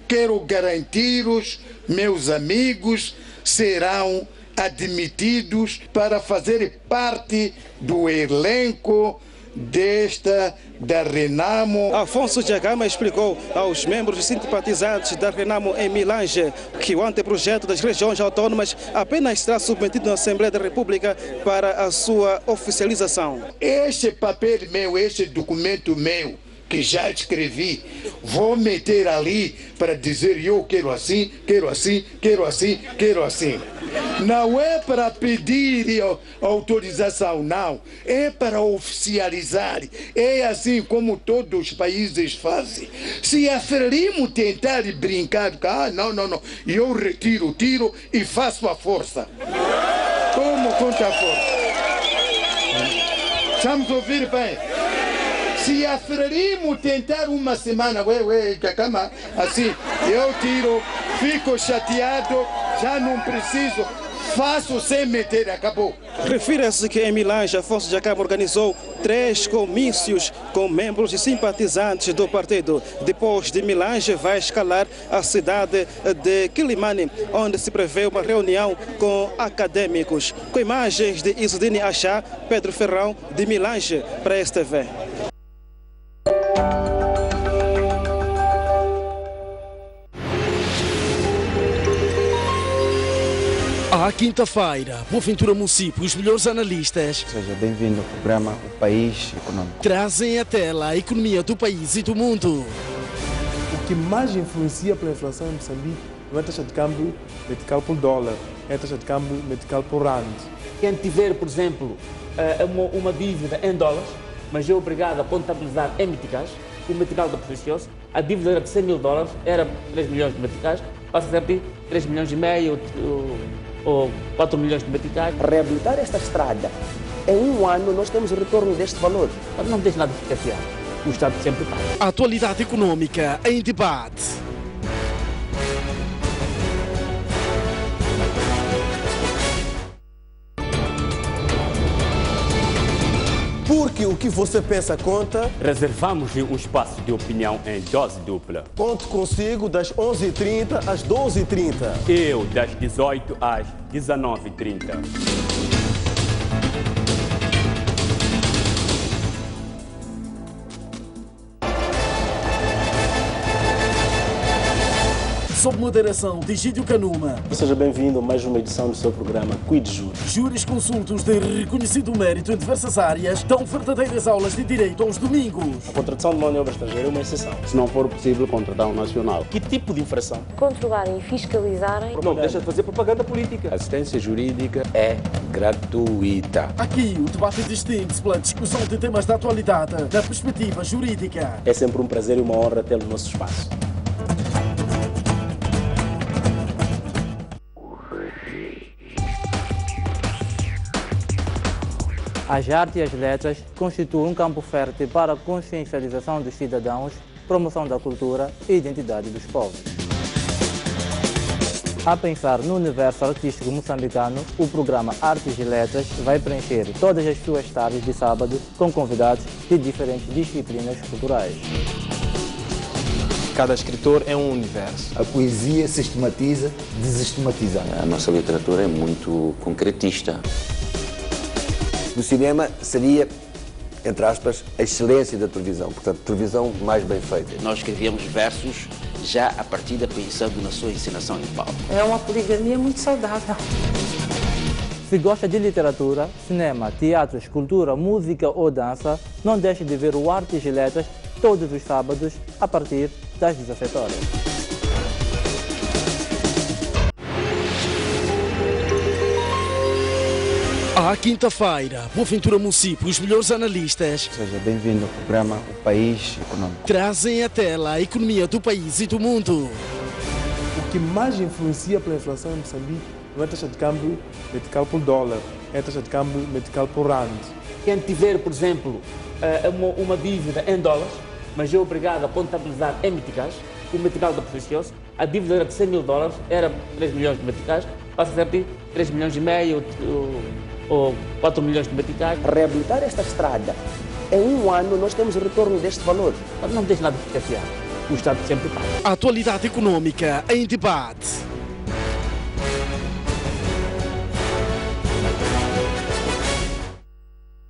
Quero garantir, os meus amigos serão admitidos para fazer parte do elenco da Renamo. Afonso Djakama explicou aos membros e simpatizantes da Renamo em Milange que o anteprojeto das regiões autónomas apenas será submetido na Assembleia da República para a sua oficialização. Este papel meu, este documento meu, que já escrevi, vou meter ali para dizer eu quero assim, quero assim, quero assim, quero assim. Não é para pedir autorização, não. É para oficializar. É assim como todos os países fazem. Se a Frelimo tentar brincar, não, eu retiro o tiro e faço a força. Como conta a força? Estamos a ouvir bem? Se a Frelimo tentar uma semana, cama, assim, eu tiro, fico chateado, já não preciso, faço sem meter, acabou. Refira-se que em Milange, Afonso Djakama organizou 3 comícios com membros e simpatizantes do partido. Depois de Milange, vai escalar a cidade de Quilimane, onde se prevê uma reunião com acadêmicos. Com imagens de Isudine Achá, Pedro Ferrão, de Milange, para a STV. À quinta-feira, Boaventura Município, os melhores analistas. Seja bem-vindo ao programa O País Econômico. Trazem à tela a economia do país e do mundo. O que mais influencia pela inflação em Moçambique não é a taxa de câmbio meticada por dólar, é a taxa de câmbio meticada por rand. Quem tiver, por exemplo, uma dívida em dólares, mas é obrigado a contabilizar em meticais, o metical da precioso, a dívida era de 100 mil dólares, era 3 milhões de meticais, passa a ser de 3 milhões e meio ou 4 milhões de meticais. Reabilitar esta estrada, em um ano nós temos o retorno deste valor. Não tem nada de esquecer, o Estado sempre paga. A atualidade econômica em debate. Porque o que você pensa conta. Reservamos um espaço de opinião em dose dupla. Conto consigo das 11h30 às 12h30. Eu das 18 às 19h30. Sob moderação de Egídio Canuma. Seja bem-vindo a mais uma edição do seu programa Cuide Júri. Júris consultos de reconhecido mérito em diversas áreas dão verdadeiras aulas de direito aos domingos. A contratação de mão de obra estrangeira é uma exceção. Se não for possível, contratar um nacional. Que tipo de infração? Controlarem e fiscalizarem. Não deixa de fazer propaganda política. A assistência jurídica é gratuita. Aqui o debate distingue-se pela discussão de temas da atualidade da perspectiva jurídica. É sempre um prazer e uma honra tê-lo no nosso espaço. As artes e as letras constituem um campo fértil para a consciencialização dos cidadãos, promoção da cultura e identidade dos povos. A pensar no universo artístico moçambicano, o programa Artes e Letras vai preencher todas as suas tardes de sábado com convidados de diferentes disciplinas culturais. Cada escritor é um universo. A poesia sistematiza, desestigmatiza. A nossa literatura é muito concretista. O cinema seria, entre aspas, a excelência da televisão, portanto, televisão mais bem feita. Nós escrevíamos versos já a partir da pensando na sua encenação em palco. É uma poligamia muito saudável. Se gosta de literatura, cinema, teatro, escultura, música ou dança, não deixe de ver o Artes e Letras todos os sábados a partir das 17 horas. À quinta-feira, Boaventura Município, os melhores analistas. Seja bem-vindo ao programa O País Econômico. Trazem à tela a economia do país e do mundo. O que mais influencia pela inflação em Moçambique não é a taxa de câmbio meticada por dólar, é a taxa de câmbio meticada por rand. Quem tiver, por exemplo, uma dívida em dólares, mas é obrigado a contabilizar em meticais, o metical da precioso, a dívida era de 100 mil dólares, era 3 milhões de meticais, passa a ser de 3 milhões e meio ou 4 milhões de meticais. Reabilitar esta estrada, em um ano nós temos o retorno deste valor. Não tem nada de esquecer, o Estado sempre paga. A atualidade econômica em debate.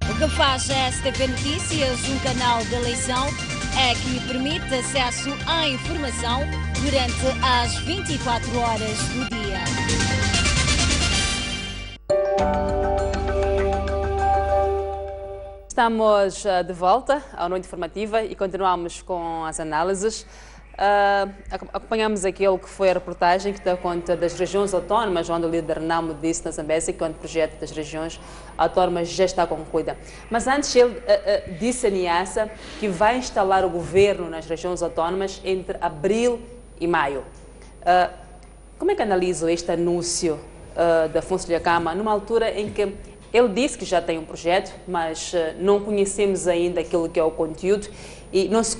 O que faz a STV Notícias, um canal de eleição, é que lhe permite acesso à informação durante as 24 horas do dia. Estamos de volta à Noite Informativa e continuamos com as análises. Acompanhamos aquilo que foi a reportagem que dá conta das regiões autónomas, onde o líder Renamo disse na Zambésia que o projeto das regiões autónomas já está concluído. Mas antes ele disse a Niassa que vai instalar o governo nas regiões autónomas entre abril e maio. Como é que analisa este anúncio da Afonso Dhlakama numa altura em que ele disse que já tem um projeto, mas não conhecemos ainda aquilo que é o conteúdo e não se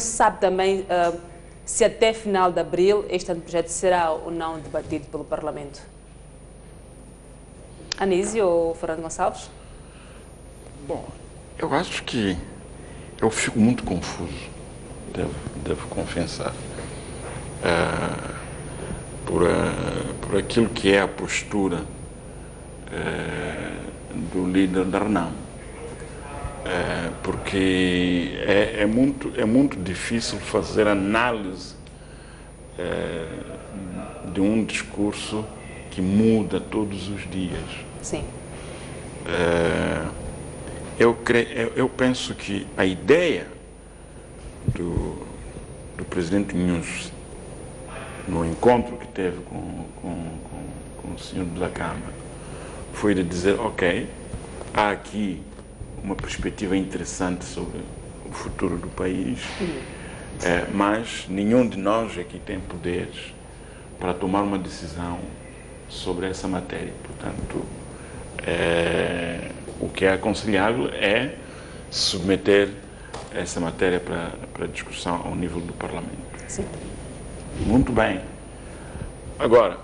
sabe também se até final de abril este projeto será ou não debatido pelo Parlamento? Anísio ou Fernando Gonçalves? Bom, eu acho que eu fico muito confuso, devo confessar, por aquilo que é a postura do líder da Renamo. Porque é muito difícil fazer análise de um discurso que muda todos os dias. Sim. Eu penso que a ideia do presidente Nunes no encontro que teve com o senhor Dhlakama foi de dizer, ok, há aqui uma perspectiva interessante sobre o futuro do país, mas nenhum de nós aqui tem poderes para tomar uma decisão sobre essa matéria. Portanto, o que é aconselhável é submeter essa matéria para discussão ao nível do Parlamento. Sim. Muito bem. Agora,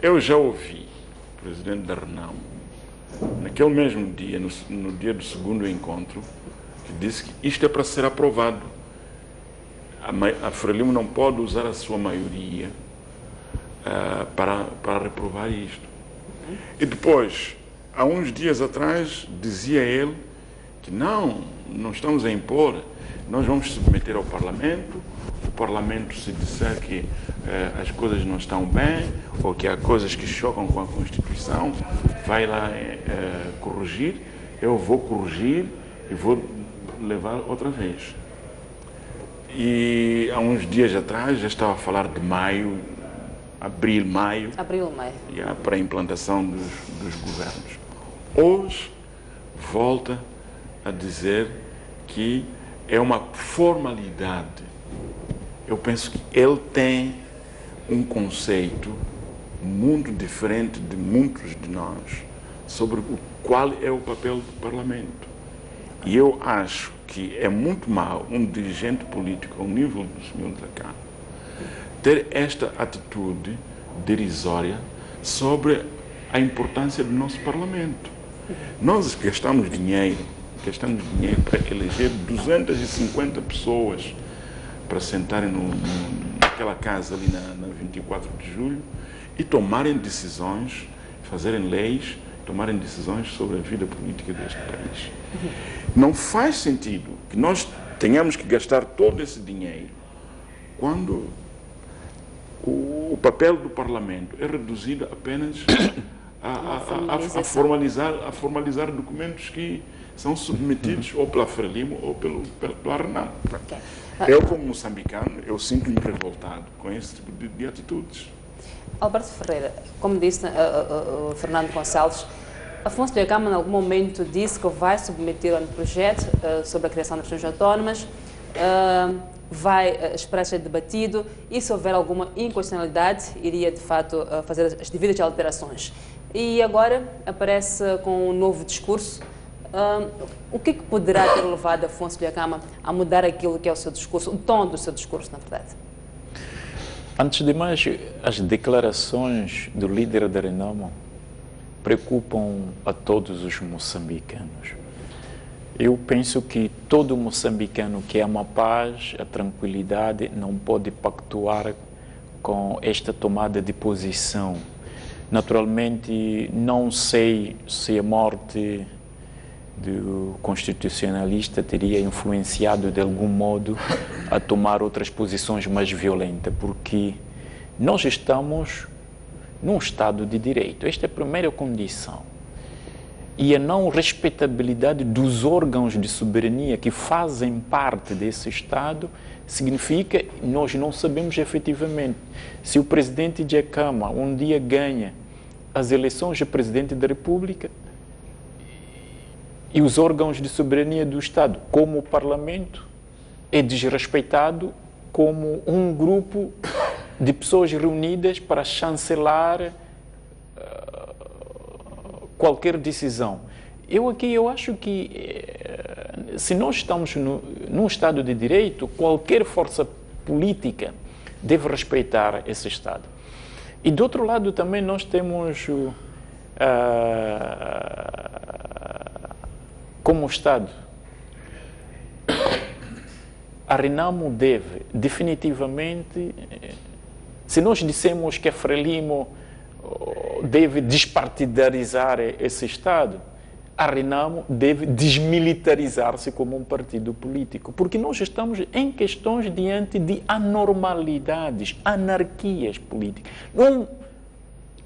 eu já ouvi o presidente da Renamo, naquele mesmo dia, no dia do segundo encontro, que disse que isto é para ser aprovado. A Frelimo não pode usar a sua maioria para reprovar isto. E depois, há uns dias atrás, dizia ele que não estamos a impor, nós vamos submeter ao Parlamento, o Parlamento, se disser que as coisas não estão bem ou que há coisas que chocam com a Constituição, vai lá corrigir, eu vou corrigir e vou levar outra vez. E há uns dias atrás já estava a falar de maio, abril, maio, para a implantação dos governos. Hoje volta a dizer que é uma formalidade. Eu penso que ele tem um conceito muito diferente de muitos de nós sobre qual é o papel do Parlamento. E eu acho que é muito mau um dirigente político ao nível do Sr. Dhlakama ter esta atitude derisória sobre a importância do nosso Parlamento. Nós gastamos dinheiro para eleger 250 pessoas para sentarem naquela casa ali na 24 de julho e tomarem decisões, fazerem leis, tomarem decisões sobre a vida política deste país. Não faz sentido que nós tenhamos que gastar todo esse dinheiro quando o papel do Parlamento é reduzido apenas a formalizar documentos que são submetidos ou pela Frelimo ou pela Renamo. Eu, como moçambicano, eu sinto-me revoltado com esse tipo de atitudes. Alberto Ferreira, como disse o Fernando Gonçalves, Afonso Dhlakama em algum momento disse que vai submeter um projeto sobre a criação das regiões autónomas, vai esperar ser debatido e se houver alguma inconstitucionalidade iria de fato fazer as devidas alterações. E agora aparece com um novo discurso. O que poderá ter levado Afonso Dhlakama a mudar aquilo que é o seu discurso, o tom do seu discurso, na verdade? Antes de mais, as declarações do líder da Renamo preocupam a todos os moçambicanos. Eu penso que todo moçambicano que ama a paz, a tranquilidade, não pode pactuar com esta tomada de posição. Naturalmente, não sei se a morte do constitucionalista teria influenciado de algum modo a tomar outras posições mais violentas, porque nós estamos num Estado de Direito. Esta é a primeira condição. e a não respeitabilidade dos órgãos de soberania que fazem parte desse Estado, significa que nós não sabemos efetivamente se o presidente Dhlakama um dia ganha as eleições de presidente da República e os órgãos de soberania do Estado, como o Parlamento, é desrespeitado como um grupo de pessoas reunidas para chancelar qualquer decisão. Eu acho que se nós estamos num Estado de Direito, qualquer força política deve respeitar esse Estado. E do outro lado também nós temos como Estado, a Renamo deve definitivamente, se nós dissemos que a Frelimo deve despartidarizar esse Estado, a Renamo deve desmilitarizar-se como um partido político, porque nós estamos em questões diante de anormalidades, anarquias políticas. Um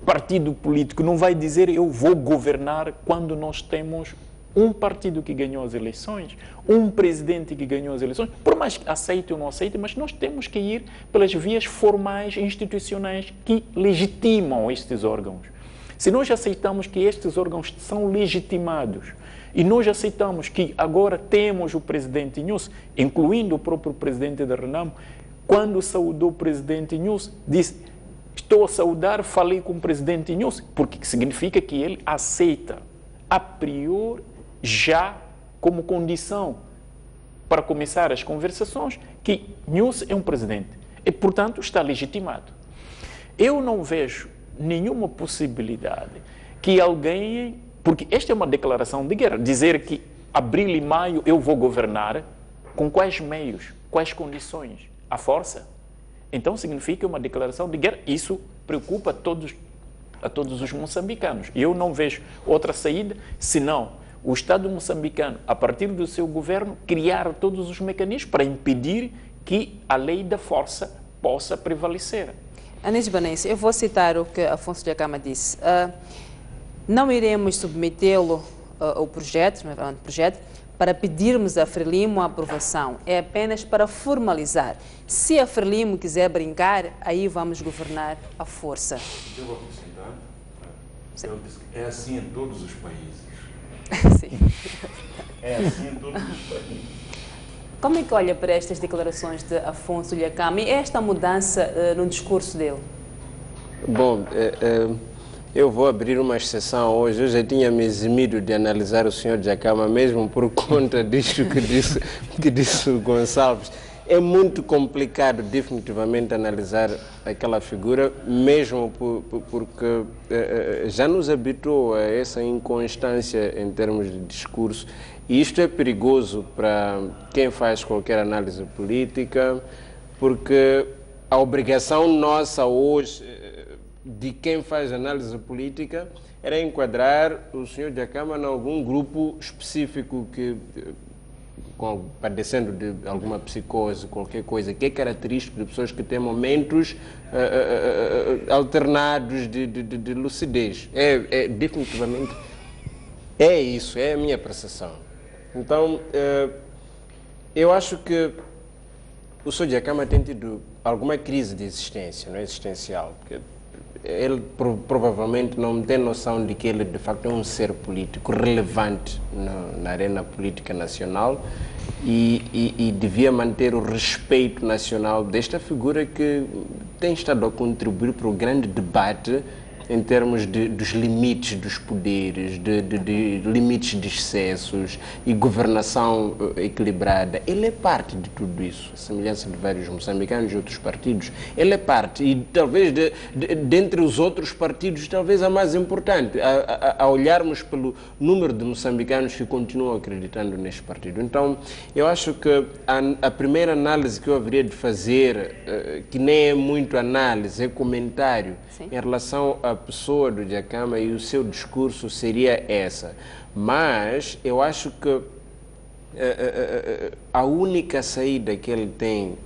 partido político não vai dizer eu vou governar quando nós temos um partido que ganhou as eleições, um presidente que ganhou as eleições, por mais que aceite ou não aceite, mas nós temos que ir pelas vias formais e institucionais que legitimam estes órgãos. Se nós aceitamos que estes órgãos são legitimados e nós aceitamos que agora temos o presidente Nunes, incluindo o próprio presidente da Renamo, quando saudou o presidente Nunes, disse: estou a saudar, falei com o presidente Nunes, porque significa que ele aceita a priori, já como condição para começar as conversações, que Nunes é um presidente e, portanto, está legitimado. Eu não vejo nenhuma possibilidade que alguém, porque esta é uma declaração de guerra, dizer que abril e maio eu vou governar, com quais meios, quais condições? A força? Então significa uma declaração de guerra. Isso preocupa a todos os moçambicanos. E eu não vejo outra saída, senão o Estado moçambicano, a partir do seu governo, criar todos os mecanismos para impedir que a lei da força possa prevalecer. Anísio Banense, eu vou citar o que Afonso Dhlakama disse. Não iremos submetê-lo ao projeto, para pedirmos a Frelimo a aprovação. É apenas para formalizar. Se a Frelimo quiser brincar, aí vamos governar à força. Eu vou acrescentar. Eu disse que é assim em todos os países. Sim. É assim em todos os países. Como é que olha para estas declarações de Afonso Dhlakama e esta mudança no discurso dele? Bom, eu vou abrir uma exceção hoje. Eu já tinha me eximido de analisar o senhor Dhlakama, mesmo por conta disso que disse o Gonçalves. É muito complicado definitivamente analisar aquela figura, mesmo porque já nos habituou a essa inconstância em termos de discurso. E isto é perigoso para quem faz qualquer análise política, porque a obrigação nossa hoje, de quem faz análise política, era enquadrar o senhor Dhlakama em algum grupo específico que, padecendo de alguma psicose, qualquer coisa, que é característico de pessoas que têm momentos alternados de lucidez. Definitivamente, é isso, é a minha percepção. Então, eu acho que o senhor Dhlakama tem tido alguma crise de existência, não é existencial, porque ele provavelmente não tem noção de que ele de facto é um ser político relevante na arena política nacional e devia manter o respeito nacional desta figura que tem estado a contribuir para o grande debate em termos dos limites dos poderes, de limites de excessos e governação equilibrada. Ele é parte de tudo isso, a semelhança de vários moçambicanos e outros partidos. Ele é parte, e talvez dentre os outros partidos, talvez a mais importante, a olharmos pelo número de moçambicanos que continuam acreditando neste partido. Então, eu acho que a primeira análise que eu haveria de fazer, que nem é muito análise, é comentário, sim, em relação à pessoa do Dhlakama e o seu discurso seria essa. Mas eu acho que a única saída que ele tem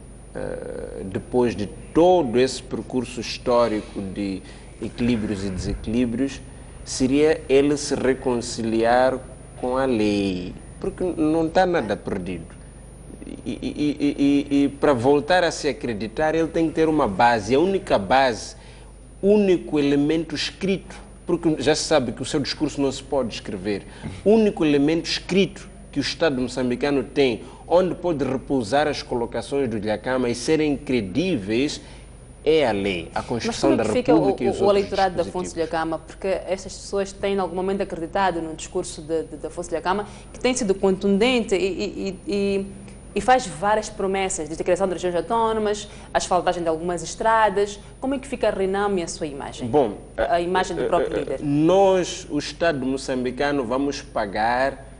depois de todo esse percurso histórico de equilíbrios e desequilíbrios seria ele se reconciliar com a lei, porque não está nada perdido. E para voltar a se acreditar, ele tem que ter uma base, a única base, único elemento escrito, porque já se sabe que o seu discurso não se pode escrever, único elemento escrito que o Estado moçambicano tem, onde pode repousar as colocações do Dhlakama e serem credíveis, é a lei, a Constituição da República e os outros dispositivos. O eleitorado de Afonso Dhlakama, porque estas pessoas têm em algum momento acreditado no discurso de Afonso Dhlakama, que tem sido contundente e faz várias promessas, desde a criação de regiões autónomas, a asfaltagem de algumas estradas. Como é que fica a Renamo e a sua imagem? Bom, a imagem do próprio líder. Nós, o Estado moçambicano, vamos pagar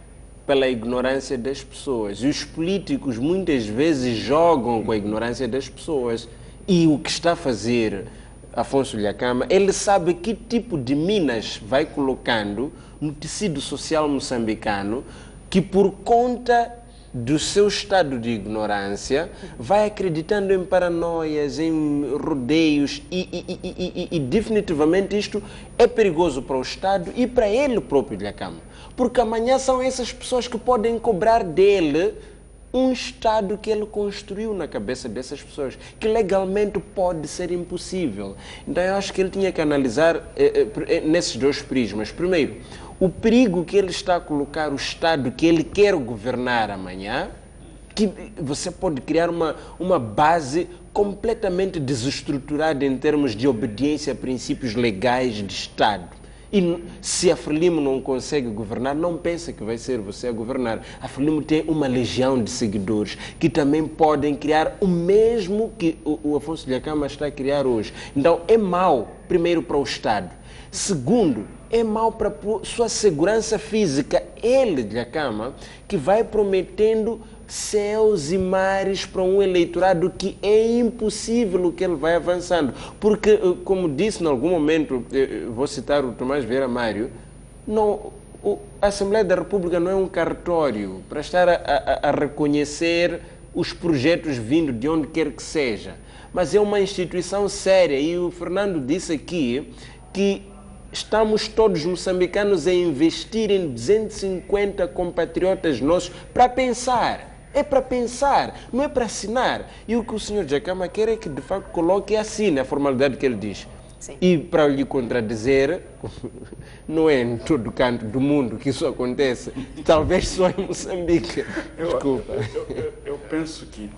pela ignorância das pessoas. E os políticos muitas vezes jogam com a ignorância das pessoas. E o que está a fazer Afonso Dhlakama, ele sabe que tipo de minas vai colocando no tecido social moçambicano, que por conta do seu estado de ignorância vai acreditando em paranoias, em rodeios e definitivamente isto é perigoso para o Estado e para ele próprio, Dhlakama. Porque amanhã são essas pessoas que podem cobrar dele um Estado que ele construiu na cabeça dessas pessoas, que legalmente pode ser impossível. Então eu acho que ele tinha que analisar nesses dois prismas. Primeiro, o perigo que ele está a colocar o Estado que ele quer governar amanhã, que você pode criar uma base completamente desestruturada em termos de obediência a princípios legais de Estado. E se a Frelimo não consegue governar, não pensa que vai ser você a governar. A Frelimo tem uma legião de seguidores que também podem criar o mesmo que o Afonso Dhlakama está a criar hoje. Então é mau, primeiro, para o Estado. Segundo, é mau para a sua segurança física. Ele, Dhlakama, que vai prometendo céus e mares para um eleitorado que é impossível o que ele vai avançando. Porque, como disse em algum momento, vou citar o Tomás Vieira Mário, a Assembleia da República não é um cartório para estar a reconhecer os projetos vindo de onde quer que seja, mas é uma instituição séria. E o Fernando disse aqui que estamos todos moçambicanos a investir em 250 compatriotas nossos para pensar. É para pensar, não é para assinar. E o que o senhor Dhlakama quer é que, de facto, coloque e assine a formalidade que ele diz. Sim. E, para lhe contradizer, não é em todo canto do mundo que isso acontece. Talvez só em Moçambique. Desculpa. Eu penso que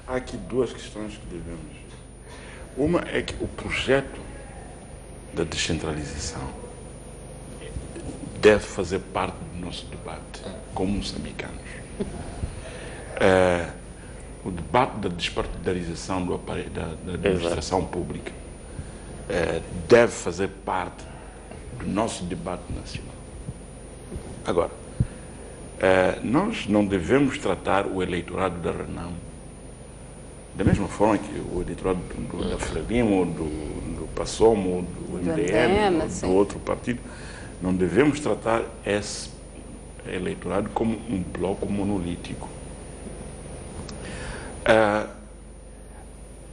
há aqui duas questões que devemos. Uma é que o projeto da descentralização deve fazer parte do nosso debate como moçambicanos. O debate da despartidarização do aparelho, da administração pública deve fazer parte do nosso debate nacional. Agora, nós não devemos tratar o eleitorado da Renamo da mesma forma que o eleitorado da Frelimo, do PASSOMO, do MDM, do outro partido. Não devemos tratar esse eleitorado como um bloco monolítico.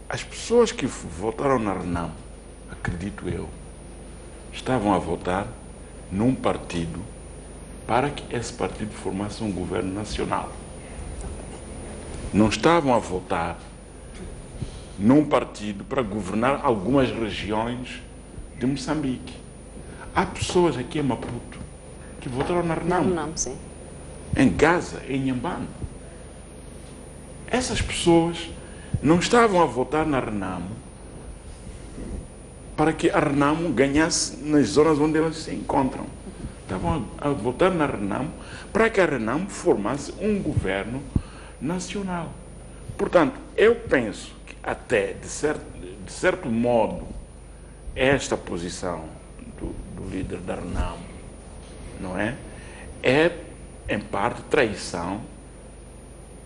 As pessoas que votaram na Renamo, acredito eu, estavam a votar num partido para que esse partido formasse um governo nacional. Não estavam a votar num partido para governar algumas regiões de Moçambique. Há pessoas aqui em Maputo que votaram na Renamo. Sim. Em Gaza, em Inhambane. Essas pessoas não estavam a votar na Renamo para que a Renamo ganhasse nas zonas onde elas se encontram. Estavam a votar na Renamo para que a Renamo formasse um governo nacional. Portanto, eu penso que até, de certo modo, esta posição do líder da Renamo, não é? É, em parte, traição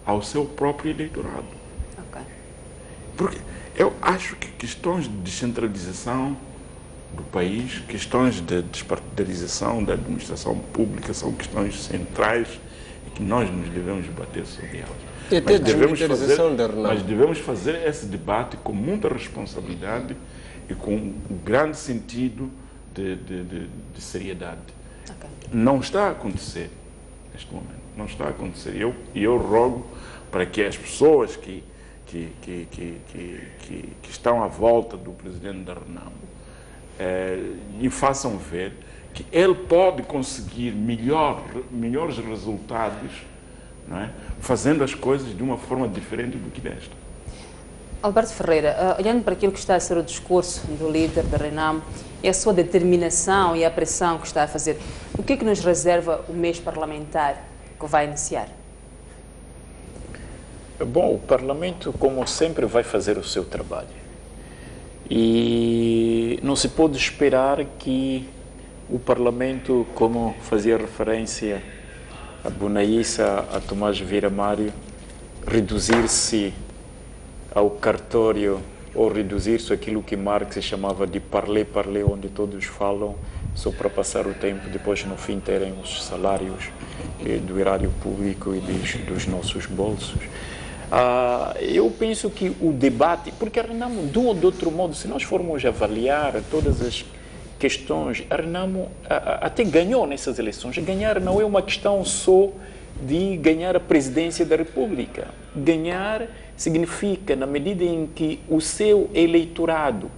ao seu próprio eleitorado. Okay. Porque eu acho que questões de descentralização do país, questões de despartidarização da administração pública são questões centrais e que nós nos devemos debater sobre elas. Mas devemos fazer esse debate com muita responsabilidade e com o grande sentido de seriedade. Okay. Não está a acontecer neste momento. Não está a acontecer. Eu rogo para que as pessoas que estão à volta do presidente da Renamo lhe façam ver que ele pode conseguir melhores resultados, não é? Fazendo as coisas de uma forma diferente do que desta. Alberto Ferreira, olhando para aquilo que está a ser o discurso do líder da Renamo e a sua determinação e a pressão que está a fazer, o que é que nos reserva o mês parlamentar que vai iniciar? Bom, o Parlamento, como sempre, vai fazer o seu trabalho. E não se pode esperar que o Parlamento, como fazia referência a Bonaíssa, a Tomás Vieira Mário, reduzir-se ao cartório ou reduzir-se àquilo que Marx chamava de parler, onde todos falam só para passar o tempo, depois no fim terem os salários do erário público e dos nossos bolsos. Eu penso que o debate, porque a Renamo, de um ou de outro modo, se nós formos avaliar todas as questões, a Renamo até ganhou nessas eleições. Ganhar não é uma questão só de ganhar a presidência da República. Ganhar significa, na medida em que o seu eleitorado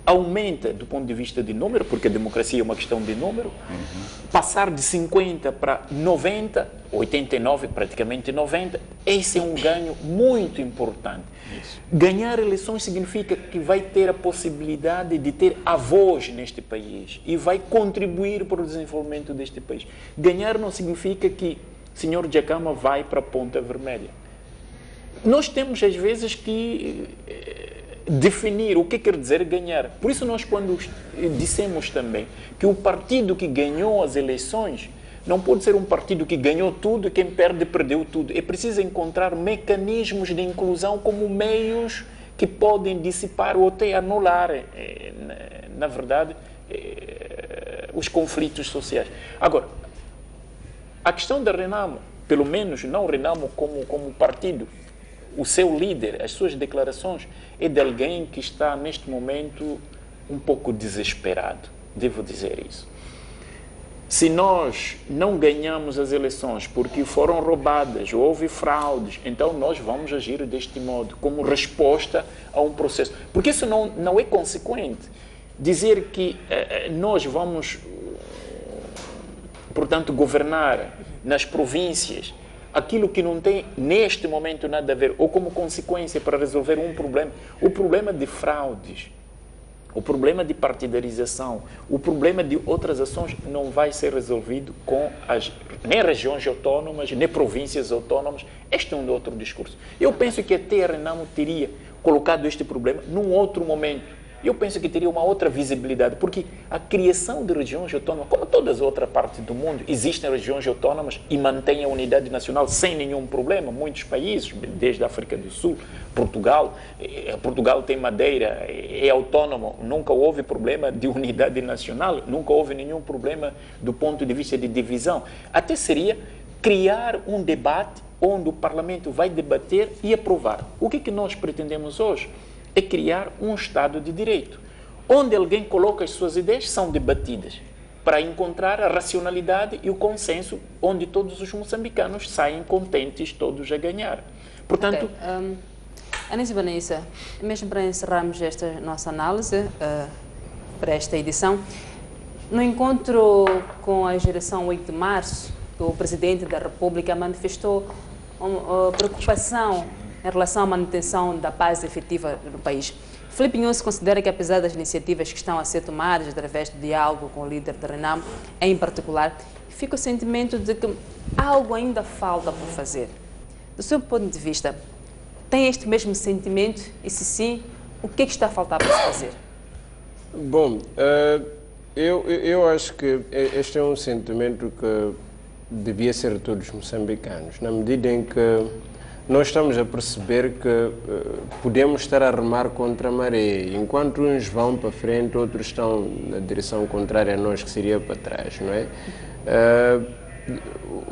aumenta do ponto de vista de número, porque a democracia é uma questão de número, passar de 50 para 90, 89, praticamente 90, esse é um ganho muito importante. Ganhar eleições significa que vai ter a possibilidade de ter a voz neste país e vai contribuir para o desenvolvimento deste país. Ganhar não significa que o senhor Djakama vai para a Ponta Vermelha. Nós temos, às vezes, que definir o que quer dizer ganhar. Por isso nós, quando dissemos também que o partido que ganhou as eleições não pode ser um partido que ganhou tudo e quem perde, perdeu tudo. É preciso encontrar mecanismos de inclusão como meios que podem dissipar ou até anular, na verdade, os conflitos sociais. Agora, a questão da Renamo, pelo menos não Renamo como partido, o seu líder, as suas declarações, é de alguém que está, neste momento, um pouco desesperado. Devo dizer isso. Se nós não ganhamos as eleições porque foram roubadas, houve fraudes, então nós vamos agir deste modo, como resposta a um processo. Porque isso não é consequente. Dizer que nós vamos, portanto, governar nas províncias aquilo que não tem, neste momento, nada a ver, ou como consequência para resolver um problema. O problema de fraudes, o problema de partidarização, o problema de outras ações não vai ser resolvido com nem regiões autónomas, nem províncias autónomas. Este é um outro discurso. Eu penso que até a Renamo teria colocado este problema num outro momento. Eu penso que teria uma outra visibilidade, porque a criação de regiões autónomas, como todas as outras partes do mundo, existem regiões autónomas e mantêm a unidade nacional sem nenhum problema. Muitos países, desde a África do Sul, Portugal tem Madeira, é autônomo, nunca houve problema de unidade nacional, nunca houve nenhum problema do ponto de vista de divisão. Até seria criar um debate onde o Parlamento vai debater e aprovar. O que nós pretendemos hoje? É criar um Estado de Direito, onde alguém coloca as suas ideias, são debatidas, para encontrar a racionalidade e o consenso, onde todos os moçambicanos saem contentes, todos a ganhar. Portanto... Okay. Anísio Bonaíssa, mesmo para encerrarmos esta nossa análise, para esta edição, no encontro com a geração 8 de março, o Presidente da República manifestou preocupação em relação à manutenção da paz efetiva no país. Filipe Nhonse considera que, apesar das iniciativas que estão a ser tomadas através do diálogo com o líder da Renamo, em particular, fica o sentimento de que algo ainda falta por fazer. Do seu ponto de vista, tem este mesmo sentimento? E se sim, o que é que está a faltar para se fazer? Bom, eu acho que este é um sentimento que devia ser de todos os moçambicanos, na medida em que nós estamos a perceber que podemos estar a remar contra a maré. Enquanto uns vão para frente, outros estão na direção contrária a nós, que seria para trás, não é?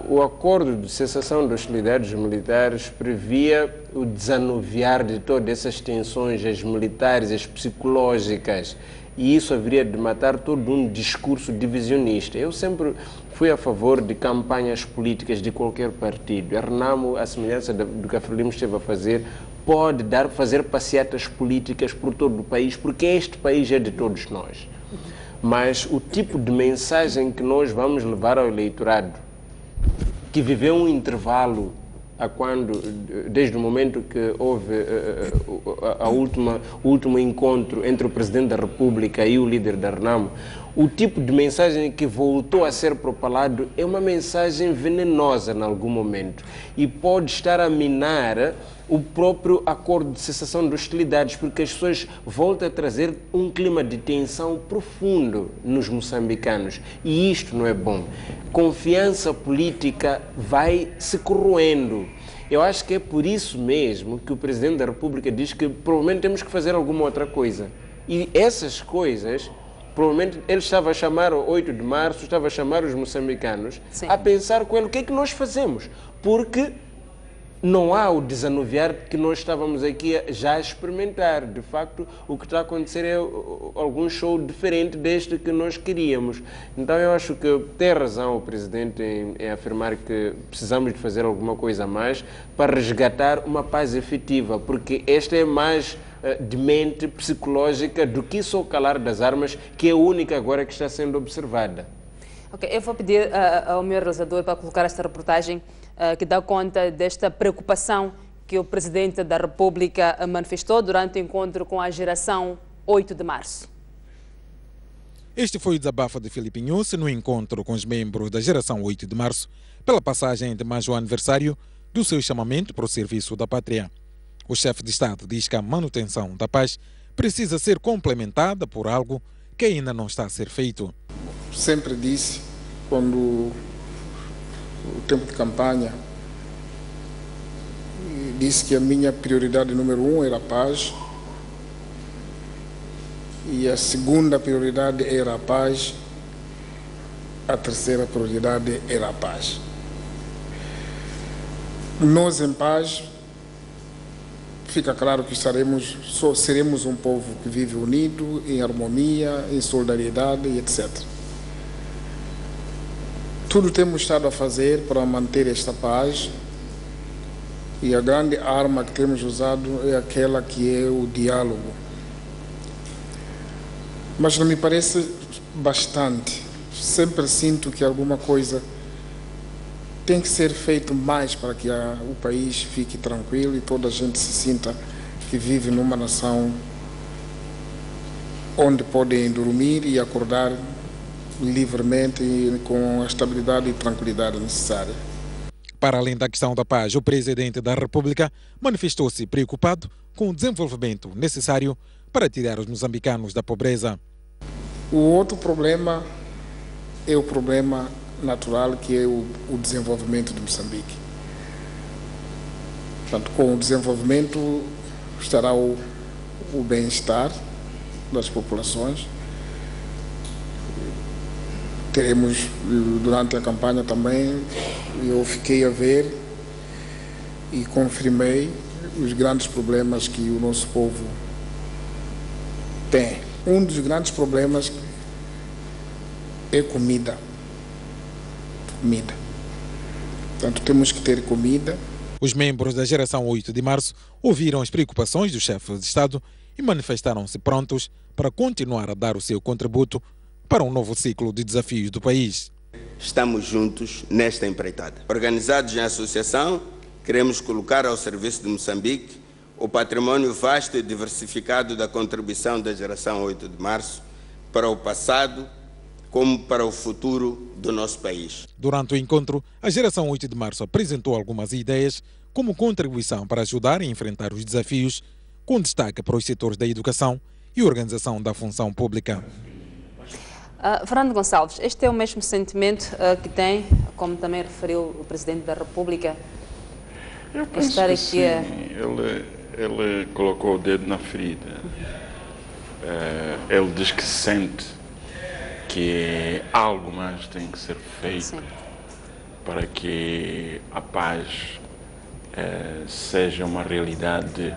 o acordo de cessação das hostilidades militares previa o desanuviar de todas essas tensões, as militares, as psicológicas, e isso haveria de matar todo um discurso divisionista. Eu sempre fui a favor de campanhas políticas de qualquer partido. A Renamo, à semelhança do que a Frelimo esteve a fazer, pode fazer passeatas políticas por todo o país, porque este país é de todos nós. Mas o tipo de mensagem que nós vamos levar ao eleitorado, que viveu um intervalo desde o momento que houve o último encontro entre o Presidente da República e o líder da Renamo, o tipo de mensagem que voltou a ser propalado é uma mensagem venenosa em algum momento e pode estar a minar o próprio acordo de cessação de hostilidades, porque as pessoas voltam a trazer um clima de tensão profundo nos moçambicanos e isto não é bom. Confiança política vai se corroendo. Eu acho que é por isso mesmo que o Presidente da República diz que provavelmente temos que fazer alguma outra coisa. E essas coisas, provavelmente ele estava a chamar o 8 de março, estava a chamar os moçambicanos a pensar com ele o que é que nós fazemos. Porque não há o desanuviar que nós estávamos aqui já a experimentar. De facto, o que está a acontecer é algum show diferente deste que nós queríamos. Então eu acho que tem razão o Presidente em afirmar que precisamos de fazer alguma coisa a mais para resgatar uma paz efetiva, porque esta é mais de mente psicológica do que só o calar das armas, que é a única agora que está sendo observada. Ok, eu vou pedir ao meu realizador para colocar esta reportagem que dá conta desta preocupação que o Presidente da República manifestou durante o encontro com a geração 8 de março. Este foi o desabafo de Filipe Inhosse no encontro com os membros da geração 8 de março, pela passagem de mais um aniversário do seu chamamento para o serviço da pátria. O chefe de Estado diz que a manutenção da paz precisa ser complementada por algo que ainda não está a ser feito. Sempre disse, quando o tempo de campanha, disse que a minha prioridade número 1 era a paz e a segunda prioridade era a paz, a terceira prioridade era a paz. Nós em paz, fica claro que seremos um povo que vive unido, em harmonia, em solidariedade e etc. Tudo temos estado a fazer para manter esta paz e a grande arma que temos usado é aquela que é o diálogo. Mas não me parece bastante. Sempre sinto que alguma coisa tem que ser feito mais para que o país fique tranquilo e toda a gente se sinta que vive numa nação onde podem dormir e acordar livremente e com a estabilidade e tranquilidade necessária. Para além da questão da paz, o Presidente da República manifestou-se preocupado com o desenvolvimento necessário para tirar os moçambicanos da pobreza. O outro problema é o problema natural, que é o desenvolvimento de Moçambique. Portanto, com o desenvolvimento estará o bem-estar das populações. Teremos, durante a campanha também, eu fiquei a ver e confirmei os grandes problemas que o nosso povo tem. Um dos grandes problemas é comida. Portanto, temos que ter comida. Os membros da geração 8 de março ouviram as preocupações do chefe de Estado e manifestaram-se prontos para continuar a dar o seu contributo para um novo ciclo de desafios do país. Estamos juntos nesta empreitada. Organizados em associação, queremos colocar ao serviço de Moçambique o património vasto e diversificado da contribuição da geração 8 de março para o passado como para o futuro do nosso país. Durante o encontro, a geração 8 de março apresentou algumas ideias como contribuição para ajudar a enfrentar os desafios, com destaque para os setores da educação e organização da função pública. Fernando Gonçalves, este é o mesmo sentimento que tem, como também referiu o Presidente da República? Eu penso que sim. Ele colocou o dedo na ferida. Ele diz que sente que algo mais tem que ser feito para que a paz seja uma realidade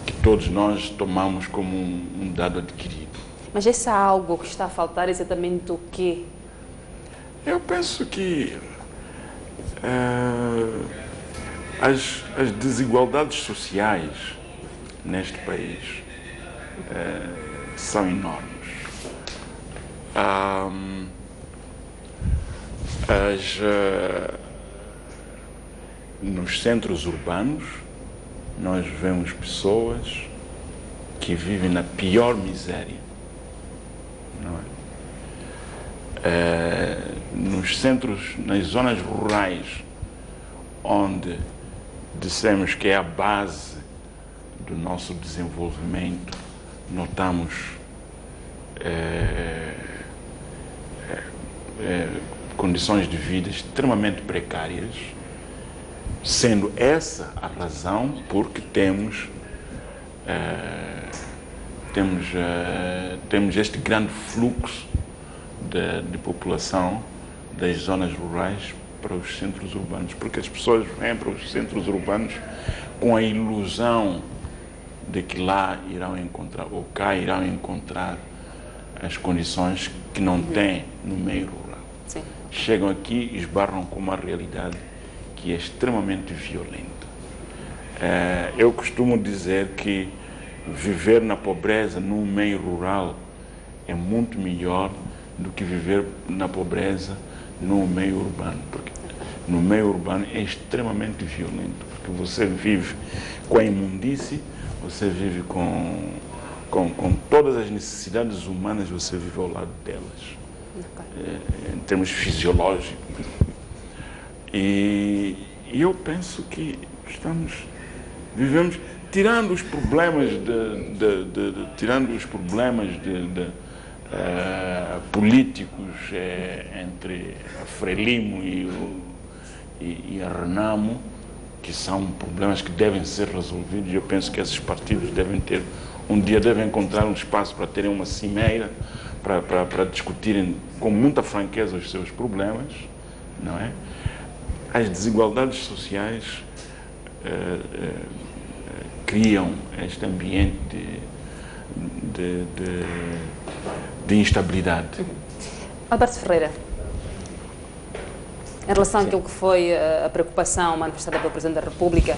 que todos nós tomamos como um dado adquirido. Mas esse algo que está a faltar é exatamente o quê? Eu penso que as desigualdades sociais neste país são enormes. Nos centros urbanos, nós vemos pessoas que vivem na pior miséria. Não é? Nos centros, nas zonas rurais, onde dissemos que é a base do nosso desenvolvimento, notamos condições de vida extremamente precárias, sendo essa a razão porque temos este grande fluxo de população das zonas rurais para os centros urbanos, porque as pessoas vêm para os centros urbanos com a ilusão de que lá irão encontrar, ou cá irão encontrar as condições que não têm no meio rural. Sim. Chegam aqui e esbarram com uma realidade que é extremamente violenta. Eu costumo dizer que viver na pobreza no meio rural é muito melhor do que viver na pobreza no meio urbano, porque no meio urbano é extremamente violento, porque você vive com a imundície, você vive com todas as necessidades humanas, você vive ao lado delas, em termos fisiológicos. E eu penso que vivemos, tirando os problemas políticos entre a Frelimo e a Renamo, que são problemas que devem ser resolvidos. Eu penso que esses partidos um dia devem encontrar um espaço para terem uma cimeira, para discutirem com muita franqueza os seus problemas, não é? As desigualdades sociais criam este ambiente de instabilidade. Alberto Ferreira, em relação àquilo que foi a preocupação manifestada pelo Presidente da República,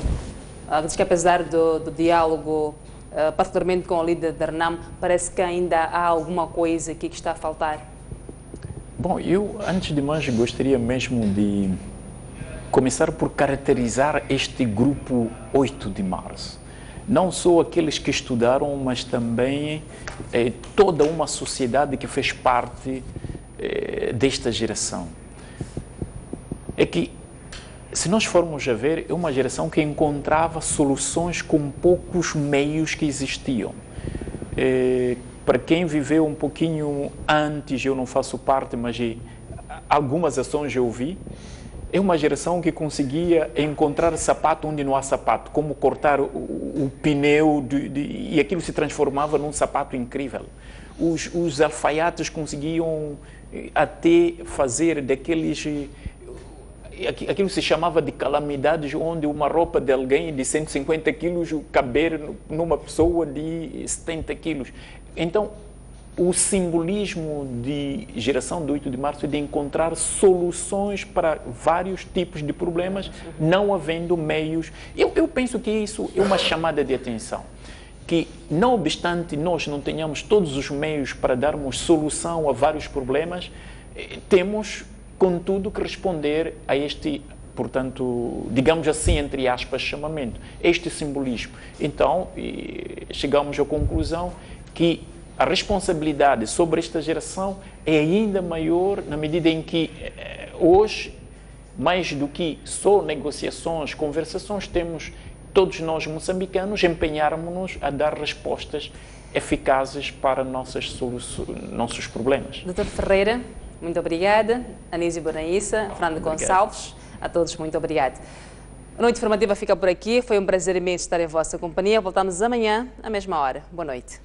diz que apesar do diálogo, particularmente com o líder da RENAM, parece que ainda há alguma coisa aqui que está a faltar. Bom, eu, antes de mais, gostaria mesmo de começar por caracterizar este grupo 8 de março. Não só aqueles que estudaram, mas também toda uma sociedade que fez parte desta geração. É que, se nós formos a ver, é uma geração que encontrava soluções com poucos meios que existiam. Para quem viveu um pouquinho antes, eu não faço parte, mas algumas ações eu vi, é uma geração que conseguia encontrar sapato onde não há sapato, como cortar o pneu e aquilo se transformava num sapato incrível. Os alfaiates conseguiam até fazer daqueles... Aquilo se chamava de calamidades, onde uma roupa de alguém de 150 quilos caber numa pessoa de 70 quilos. Então, o simbolismo de geração do 8 de março é de encontrar soluções para vários tipos de problemas, não havendo meios. Eu penso que isso é uma chamada de atenção, que não obstante nós não tenhamos todos os meios para darmos solução a vários problemas, temos, contudo, que responder a este, portanto, digamos assim, entre aspas, chamamento, este simbolismo. Então, chegamos à conclusão que a responsabilidade sobre esta geração é ainda maior na medida em que hoje, mais do que só negociações, conversações, temos todos nós moçambicanos empenharmos-nos a dar respostas eficazes para nossos problemas. Dr. Ferreira, muito obrigada. Anísio Bonaissa, Fernando Gonçalves, a todos muito obrigado. A Noite Informativa fica por aqui. Foi um prazer imenso estar em vossa companhia. Voltamos amanhã, à mesma hora. Boa noite.